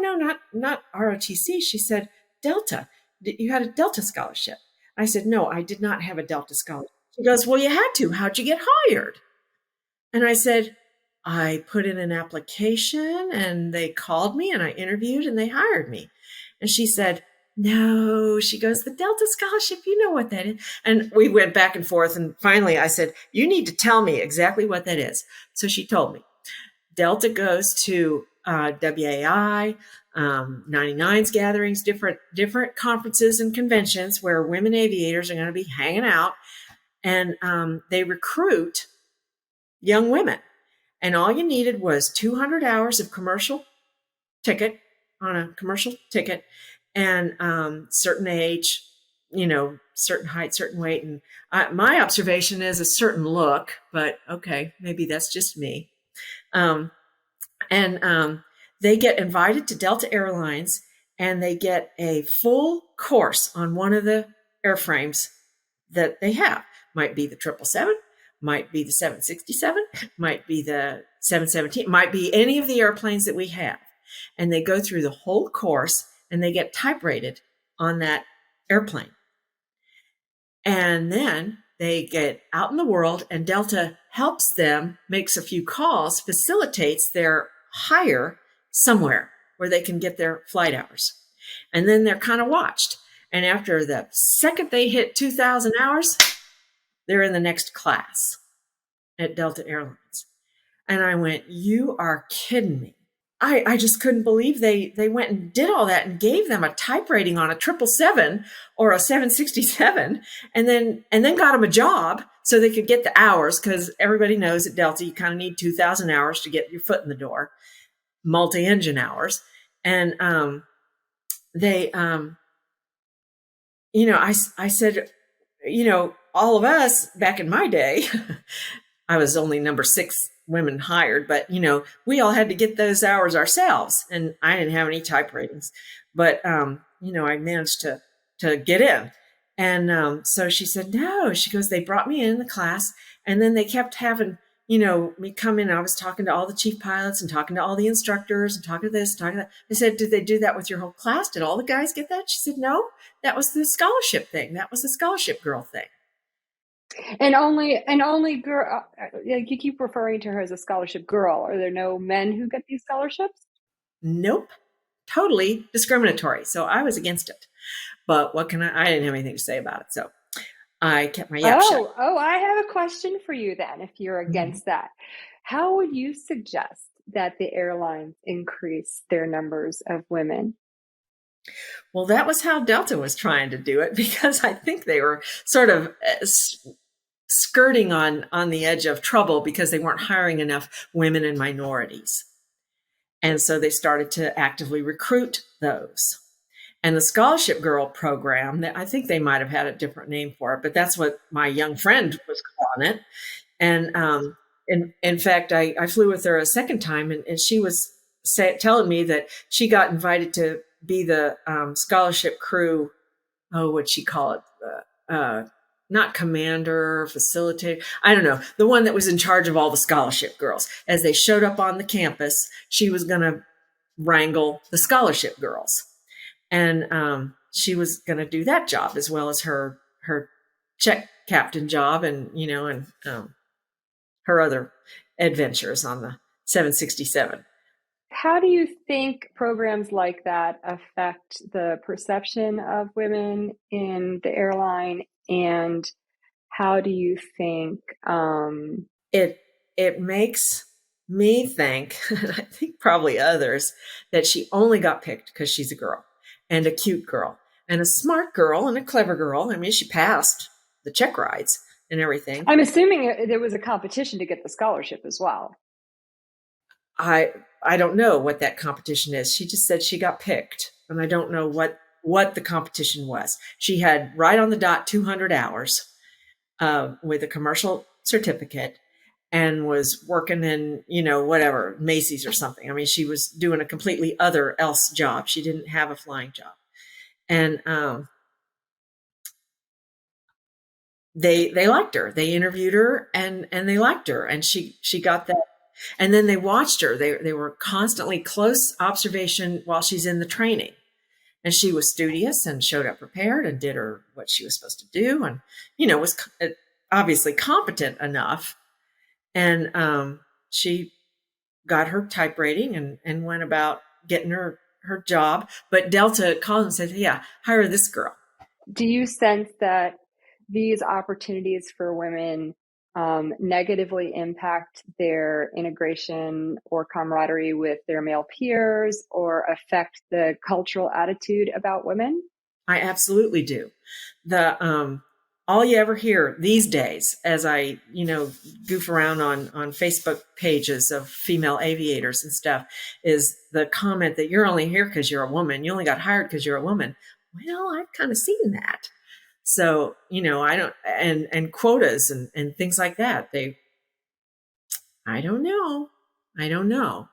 not ROTC. She said, Delta. You had a Delta scholarship. I said, no, I did not have a Delta scholarship. She goes, well, you had to. How'd you get hired? And I said, I put in an application and they called me and I interviewed and they hired me. And she said, no, she goes, the Delta scholarship, you know what that is. And we went back and forth. And finally I said, you need to tell me exactly what that is. So she told me. Delta goes to WAI, 99's gatherings, different conferences and conventions where women aviators are going to be hanging out. And they recruit young women. And all you needed was 200 hours of commercial ticket on a commercial ticket, and certain age, certain height, certain weight. And my observation is a certain look, but okay, maybe that's just me. And they get invited to Delta Airlines, and they get a full course on one of the airframes that they have. Might be the 777, might be the 767, might be the 717, might be any of the airplanes that we have. And they go through the whole course and they get type rated on that airplane. And then they get out in the world, and Delta helps them, makes a few calls, facilitates their hire somewhere where they can get their flight hours. And then they're kind of watched. And after the second they hit 2,000 hours, they're in the next class at Delta Airlines. And I went, you are kidding me. I just couldn't believe they went and did all that and gave them a type rating on a 777 or a 767, and then got them a job so they could get the hours, because everybody knows at Delta you kind of need 2,000 hours to get your foot in the door, multi-engine hours. And they, I said, all of us back in my day, I was only number 6 women hired, but we all had to get those hours ourselves, and I didn't have any type ratings, but I managed to get in. And so she said, no, she goes, they brought me in the class, and then they kept having me come in. I was talking to all the chief pilots and talking to all the instructors and talking to this, talking to that. I said, did they do that with your whole class? Did all the guys get that? She said, no, that was the scholarship thing. That was the scholarship girl thing. And only girl, like you keep referring to her as a scholarship girl. Are there no men who get these scholarships? Nope. Totally discriminatory. So I was against it. But what can I didn't have anything to say about it. So I kept my yap shut. Oh, I have a question for you then, if you're against that. How would you suggest that the airlines increase their numbers of women? Well, that was how Delta was trying to do it, because I think they were sort of skirting on the edge of trouble because they weren't hiring enough women and minorities. And so they started to actively recruit those. And the Scholarship Girl program, I think they might have had a different name for it, but that's what my young friend was calling it. And in fact, I flew with her a second time, and she was telling me that she got invited to be the scholarship crew. Oh, what'd she call it? Not commander, facilitator. I don't know. The one that was in charge of all the scholarship girls. As they showed up on the campus, she was going to wrangle the scholarship girls. And she was going to do that job as well as her check captain job, and her other adventures on the 767. How do you think programs like that affect the perception of women in the airline, and how do you think it it makes me think, and I think probably others, that she only got picked because she's a girl and a cute girl and a smart girl and a clever girl. I mean, she passed the check rides and everything. I'm assuming there was a competition to get the scholarship as well. I don't know what that competition is. She just said she got picked, and I don't know what the competition was. She had right on the dot 200 hours with a commercial certificate, and was working in, whatever, Macy's or something. I mean, she was doing a completely other else job. She didn't have a flying job. And they liked her. They interviewed her, and they liked her, and she got that. And then they watched her. They were constantly close observation while she's in the training. And she was studious and showed up prepared and did what she was supposed to do, and was obviously competent enough. And she got her type rating and went about getting her job. But Delta called and said, yeah, hire this girl. Do you sense that these opportunities for women negatively impact their integration or camaraderie with their male peers, or affect the cultural attitude about women? I absolutely do. The all you ever hear these days, as I goof around on Facebook pages of female aviators and stuff, is the comment that you're only here because you're a woman. You only got hired because you're a woman. Well, I've kind of seen that. So, I don't, and quotas and things like that. I don't know. I don't know.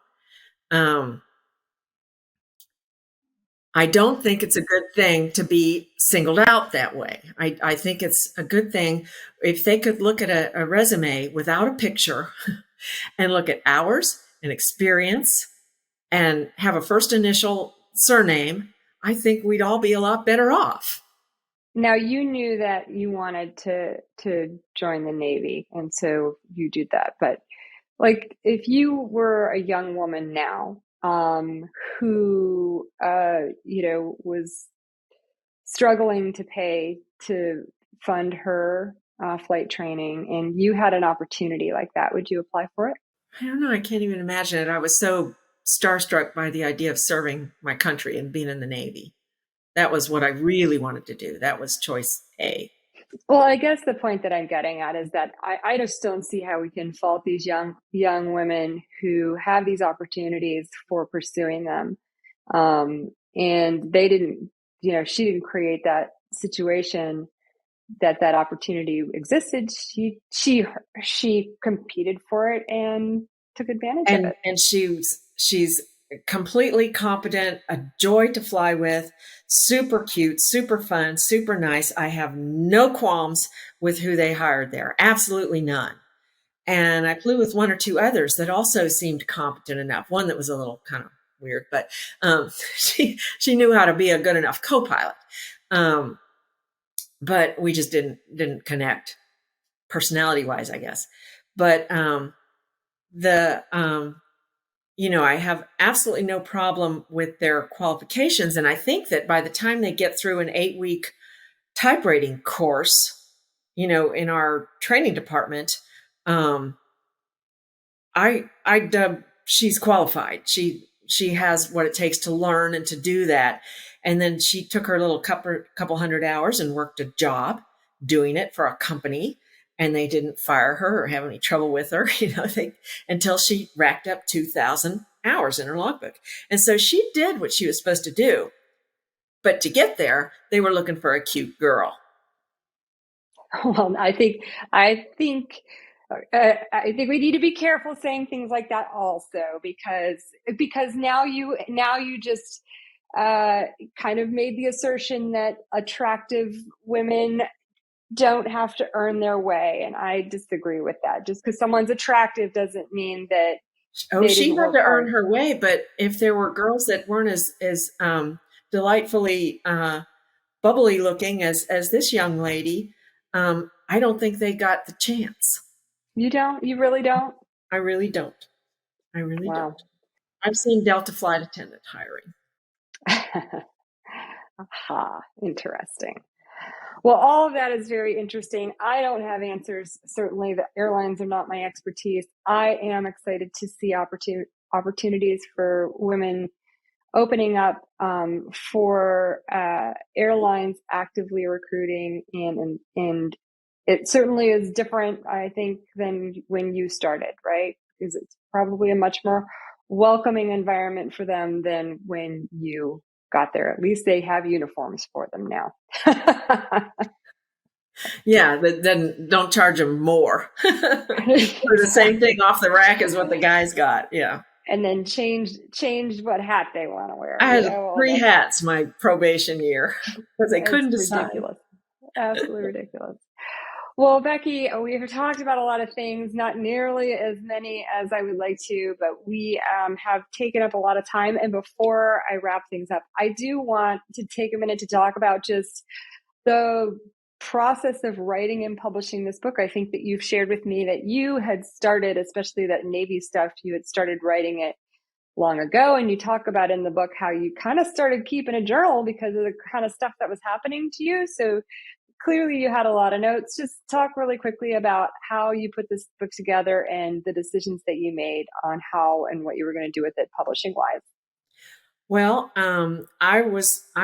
I don't think it's a good thing to be singled out that way. I think it's a good thing if they could look at a resume without a picture and look at hours and experience and have a first initial surname. I think we'd all be a lot better off. Now, you knew that you wanted to join the Navy, and so you did that. But like, if you were a young woman now, who was struggling to pay to fund her flight training, and you had an opportunity like that, would you apply for it? I don't know. I can't even imagine it. I was so starstruck by the idea of serving my country and being in the Navy. That was what I really wanted to do. That was choice A. Well, I guess the point that I'm getting at is that I just don't see how we can fault these young women who have these opportunities for pursuing them. And they didn't, she didn't create that situation, that opportunity existed. She competed for it and took advantage of it. And she's completely competent, a joy to fly with, super cute, super fun, super nice. I have no qualms with who they hired there. Absolutely none. And I flew with one or two others that also seemed competent enough. One that was a little kind of weird, but she knew how to be a good enough co-pilot. But we just didn't connect personality wise, I guess. But I have absolutely no problem with their qualifications. And I think that by the time they get through an 8-week type rating course, in our training department, I dub she's qualified. She has what it takes to learn and to do that. And then she took her little couple hundred hours and worked a job doing it for a company. And they didn't fire her or have any trouble with her, until she racked up 2,000 hours in her logbook. And so she did what she was supposed to do. But to get there, they were looking for a cute girl. Well, I think we need to be careful saying things like that also, because now you just kind of made the assertion that attractive women don't have to earn their way, and I disagree with that. Just because someone's attractive doesn't mean that she had to earn her way. But if there were girls that weren't as delightfully bubbly looking as this young lady, I don't think they got the chance. You don't? You really don't? I really don't. I really Wow. don't. I've seen Delta flight attendant hiring. Aha, interesting. Well, all of that is very interesting. I don't have answers. Certainly, the airlines are not my expertise. I am excited to see opportunities for women opening up for airlines actively recruiting, and it certainly is different, I think, than when you started, right? Because it's probably a much more welcoming environment for them than when you got there. At least they have uniforms for them now. Yeah, but then don't charge them more for the same thing off the rack as what the guys got. Yeah. And then change what hat they want to wear. I You had know, all 3 that. hats my probation year because they couldn't It's decide. ridiculous. Absolutely ridiculous. Well, Becky, we have talked about a lot of things, not nearly as many as I would like to, but we have taken up a lot of time. And before I wrap things up, I do want to take a minute to talk about just the process of writing and publishing this book. I think that you've shared with me that you had started, especially that Navy stuff, you had started writing it long ago. And you talk about in the book how you kind of started keeping a journal because of the kind of stuff that was happening to you. So clearly you had a lot of notes. Just talk really quickly about how you put this book together and the decisions that you made on how and what you were going to do with it publishing wise. Well, I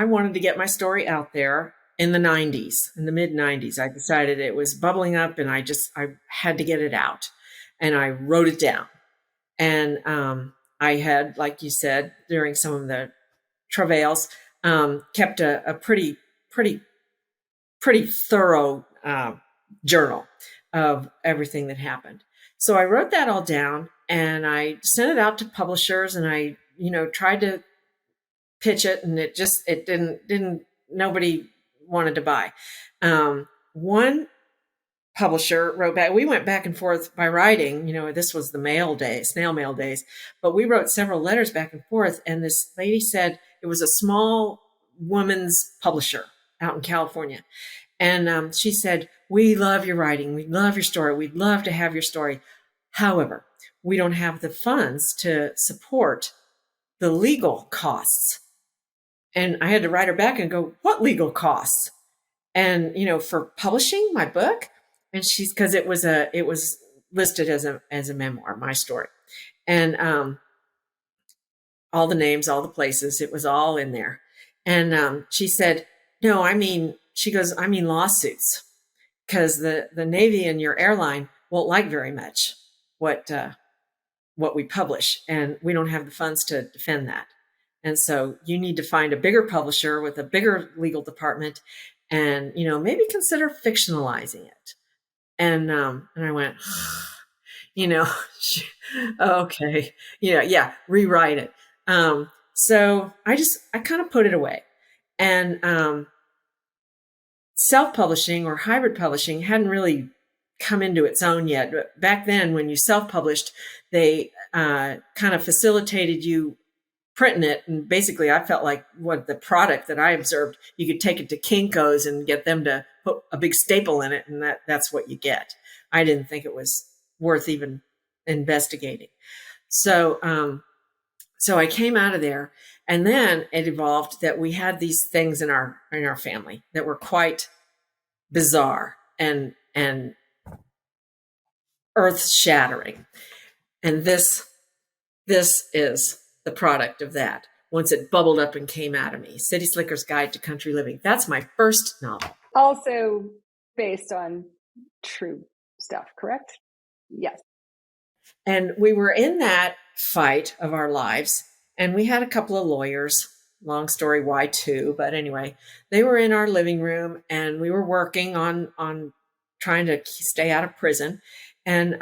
wanted to get my story out there in the 90s, in the mid 90s. I decided it was bubbling up and I had to get it out. And I wrote it down. And I had, like you said, during some of the travails, kept a pretty thorough journal of everything that happened. So I wrote that all down and I sent it out to publishers, and I, tried to pitch it, and it didn't nobody wanted to buy. One publisher wrote back. We went back and forth by writing. This was the snail mail days, but we wrote several letters back and forth. And this lady said it was a small woman's publisher out in California. And she said, "We love your writing. We love your story. We'd love to have your story. However, we don't have the funds to support the legal costs." And I had to write her back and go, "What legal costs?" And, for publishing my book. And because it was listed as a memoir, my story. And all the names, all the places, it was all in there. And she said, "No, she goes, I mean lawsuits, because the Navy and your airline won't like very much what we publish, and we don't have the funds to defend that. And so you need to find a bigger publisher with a bigger legal department, and maybe consider fictionalizing it." And I went, okay, yeah, rewrite it. So I kind of put it away, and self-publishing or hybrid publishing hadn't really come into its own yet. But back then, when you self-published, they kind of facilitated you printing it. And basically, I felt like what the product that I observed, you could take it to Kinko's and get them to put a big staple in it, and that's what you get. I didn't think it was worth even investigating. So I came out of there, and then it evolved that we had these things in our family that were quite bizarre and earth-shattering. And this is the product of that. Once it bubbled up and came out of me. City Slicker's Guide to Country Living. That's my first novel. Also based on true stuff, correct? Yes. And we were in that fight of our lives, and we had a couple of lawyers. Long story why two, but anyway, they were in our living room, and we were working on trying to stay out of prison, and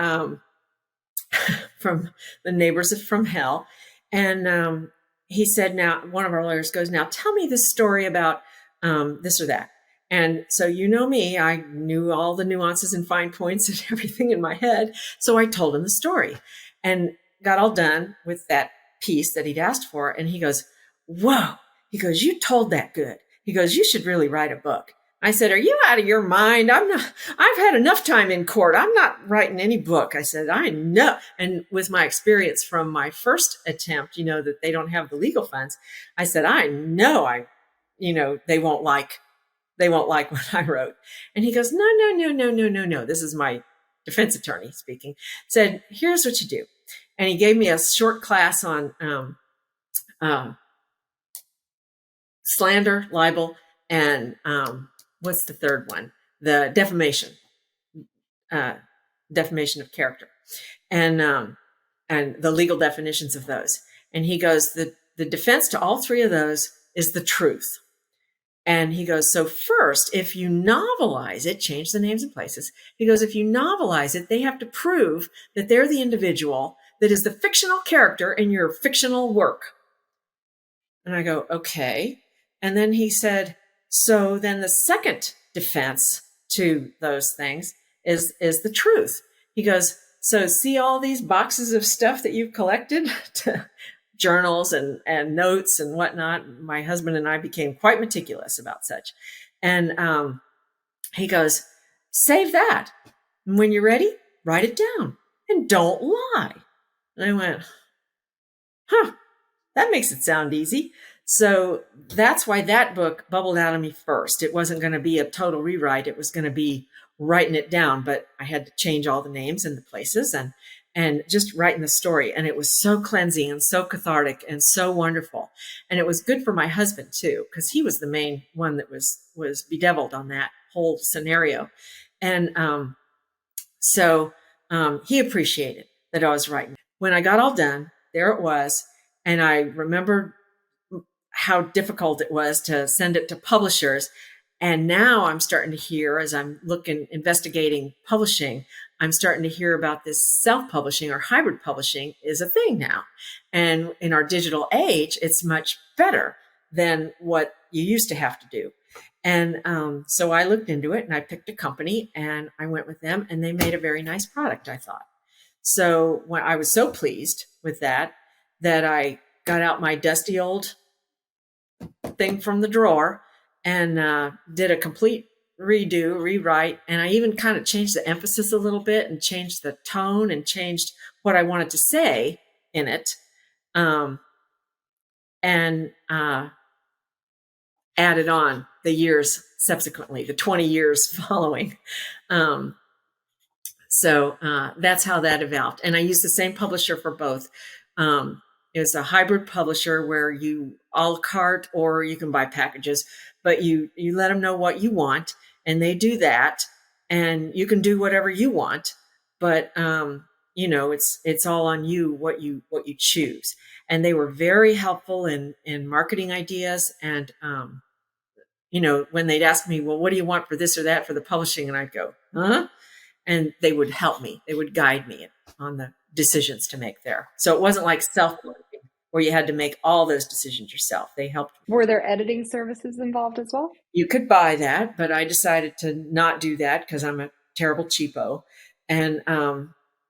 from the neighbors from hell. And he said, now, one of our lawyers goes, "Now tell me this story about this or that." And so, me, I knew all the nuances and fine points and everything in my head. So I told him the story and got all done with that piece that he'd asked for. And he goes, "Whoa." He goes, "You told that good." He goes, "You should really write a book." I said, "Are you out of your mind? I've had enough time in court. I'm not writing any book." I said, "I know." And with my experience from my first attempt, that they don't have the legal funds, I said, "I know they won't like they won't like what I wrote. And he goes, no, no, no, no, no, no, no. This is my defense attorney speaking. Said, here's what you do. And he gave me a short class on uh, slander, libel, and what's the third one? The defamation of character, and the legal definitions of those. And he goes, the defense to all three of those is the truth. And he goes, so first, if you novelize it, change the names and places. He goes, if you novelize it, they have to prove that they're the individual that is the fictional character in your fictional work. And I go, okay. And then he said, so then the second defense to those things is the truth. He goes, so see all these boxes of stuff that you've collected, journals and notes and whatnot. My husband and I became quite meticulous about such. And he goes, save that. And when you're ready, write it down and don't lie. And I went, that makes it sound easy. So that's why that book bubbled out of me first. It wasn't going to be a total rewrite. It was going to be writing it down, but I had to change all the names and the places and just writing the story. And it was so cleansing and so cathartic and so wonderful. And it was good for my husband too, because he was the main one that was bedeviled on that whole scenario. And so he appreciated that I was writing. When I got all done, there it was. And I remembered how difficult it was to send it to publishers. And now I'm starting to hear, as I'm investigating publishing, I'm starting to hear about this self-publishing or hybrid publishing is a thing now. And in our digital age, it's much better than what you used to have to do. And so I looked into it and I picked a company and I went with them and they made a very nice product, I thought. So when I was so pleased with that I got out my dusty old thing from the drawer and did a complete rewrite. And I even kind of changed the emphasis a little bit and changed the tone and changed what I wanted to say in it. And added on the years subsequently, the 20 years following. So that's how that evolved. And I used the same publisher for both. It was a hybrid publisher where you a la carte or you can buy packages, but you let them know what you want and they do that and you can do whatever you want, but it's all on you, what you choose. And they were very helpful in marketing ideas. And, when they'd ask me, well, what do you want for this or that for the publishing? And I'd go, huh? And they would help me. They would guide me on the decisions to make there. So it wasn't like self-publishing where you had to make all those decisions yourself. They helped. Were there editing services involved as well? You could buy that, but I decided to not do that because I'm a terrible cheapo. And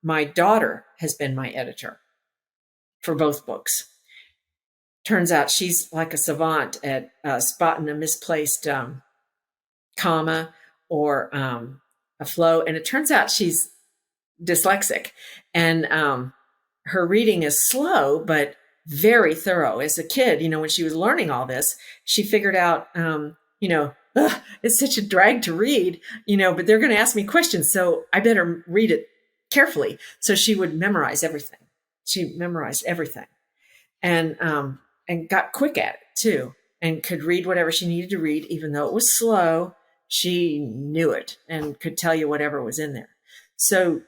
my daughter has been my editor for both books. Turns out she's like a savant at spotting a misplaced comma or a flow. And it turns out she's dyslexic and her reading is slow, but very thorough. As a kid, when she was learning all this, she figured out, it's such a drag to read, but they're going to ask me questions. So I better read it carefully. So she would memorize everything. She memorized everything and got quick at it too, and could read whatever she needed to read, even though it was slow. She knew it and could tell you whatever was in there. So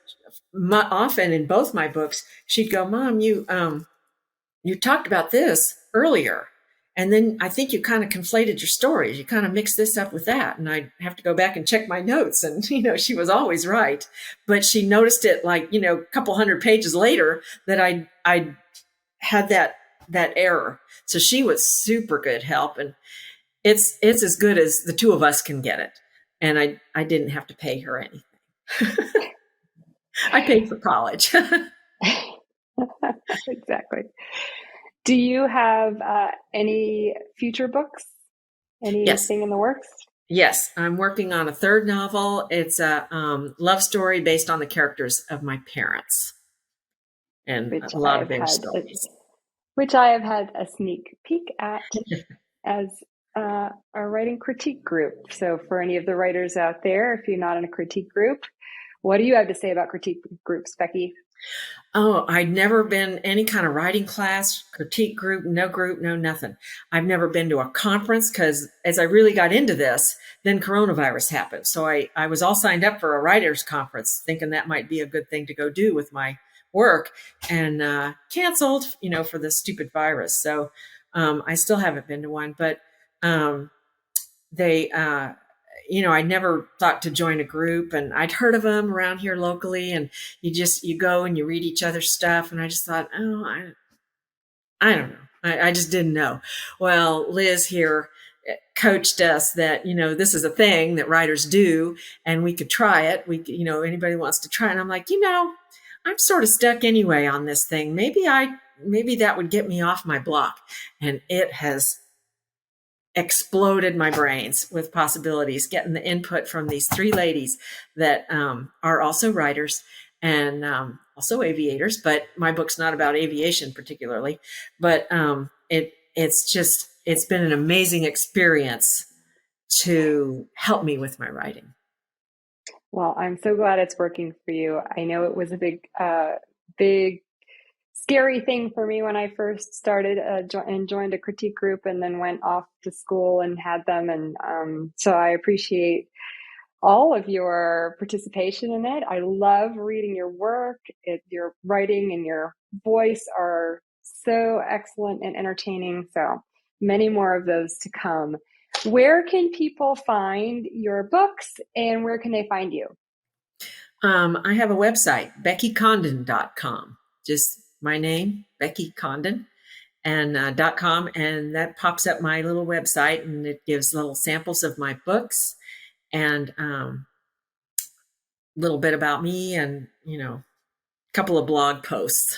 often in both my books, she'd go, Mom, you talked about this earlier. And then I think you kind of conflated your stories. You kind of mixed this up with that. And I'd have to go back and check my notes. And, she was always right. But she noticed it like, a couple hundred pages later that I had that error. So she was super good help. And it's as good as the two of us can get it. And I didn't have to pay her anything. I paid for college. Exactly. Do you have any future books? Anything in the works? Yes, I'm working on a third novel. It's a love story based on the characters of my parents. And a lot of their stories. Which I have had a sneak peek at as a writing critique group. So for any of the writers out there, if you're not in a critique group, what do you have to say about critique groups, Becky? Oh, I'd never been any kind of writing class, critique group, no nothing. I've never been to a conference because as I really got into this, then coronavirus happened. So I was all signed up for a writers conference thinking that might be a good thing to go do with my work and canceled, for the stupid virus. So I still haven't been to one, but um, they, I never thought to join a group, and I'd heard of them around here locally, and you go and you read each other's stuff. And I just thought, oh, I don't know. I just didn't know. Well, Liz here coached us that, this is a thing that writers do and we could try it. Anybody wants to try it. And I'm like, I'm sort of stuck anyway on this thing. Maybe that would get me off my block. And it has exploded my brains with possibilities, getting the input from these three ladies that are also writers and also aviators, but my book's not about aviation particularly, but it's been an amazing experience to help me with my writing. Well, I'm so glad it's working for you. I know it was a big scary thing for me when I first started and joined a critique group and then went off to school and had them. And so I appreciate all of your participation in it. I love reading your work. Your writing and your voice are so excellent and entertaining. So many more of those to come. Where can people find your books and where can they find you? I have a website, BeckyCondon.com. Just my name, Becky Condon, and .com, and that pops up my little website, and it gives little samples of my books and a little bit about me, and a couple of blog posts,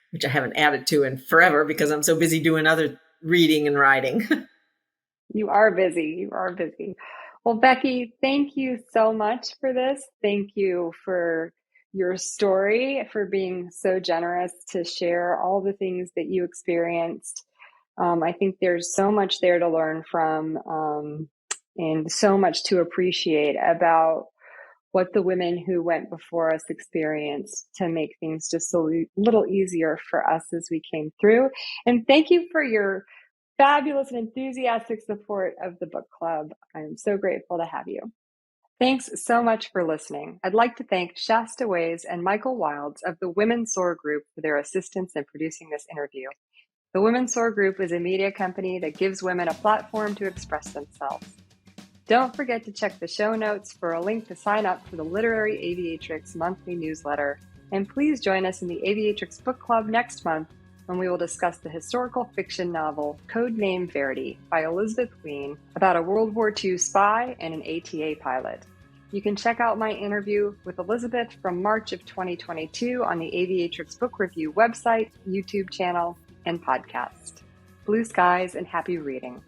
which I haven't added to in forever because I'm so busy doing other reading and writing. You are busy. You are busy. Well, Becky, thank you so much for this. Thank you for your story, for being so generous to share all the things that you experienced. I think there's so much there to learn from and so much to appreciate about what the women who went before us experienced to make things just a little easier for us as we came through. And thank you for your fabulous and enthusiastic support of the book club. I'm so grateful to have you. Thanks so much for listening. I'd like to thank Shasta Ways and Michael Wilds of the Women's Soar Group for their assistance in producing this interview. The Women's Soar Group is a media company that gives women a platform to express themselves. Don't forget to check the show notes for a link to sign up for the Literary Aviatrix monthly newsletter. And please join us in the Aviatrix Book Club next month when we will discuss the historical fiction novel Codename Verity by Elizabeth Wein about a World War II spy and an ATA pilot. You can check out my interview with Elizabeth from March of 2022 on the Aviatrix Book Review website, YouTube channel, and podcast. Blue skies and happy reading.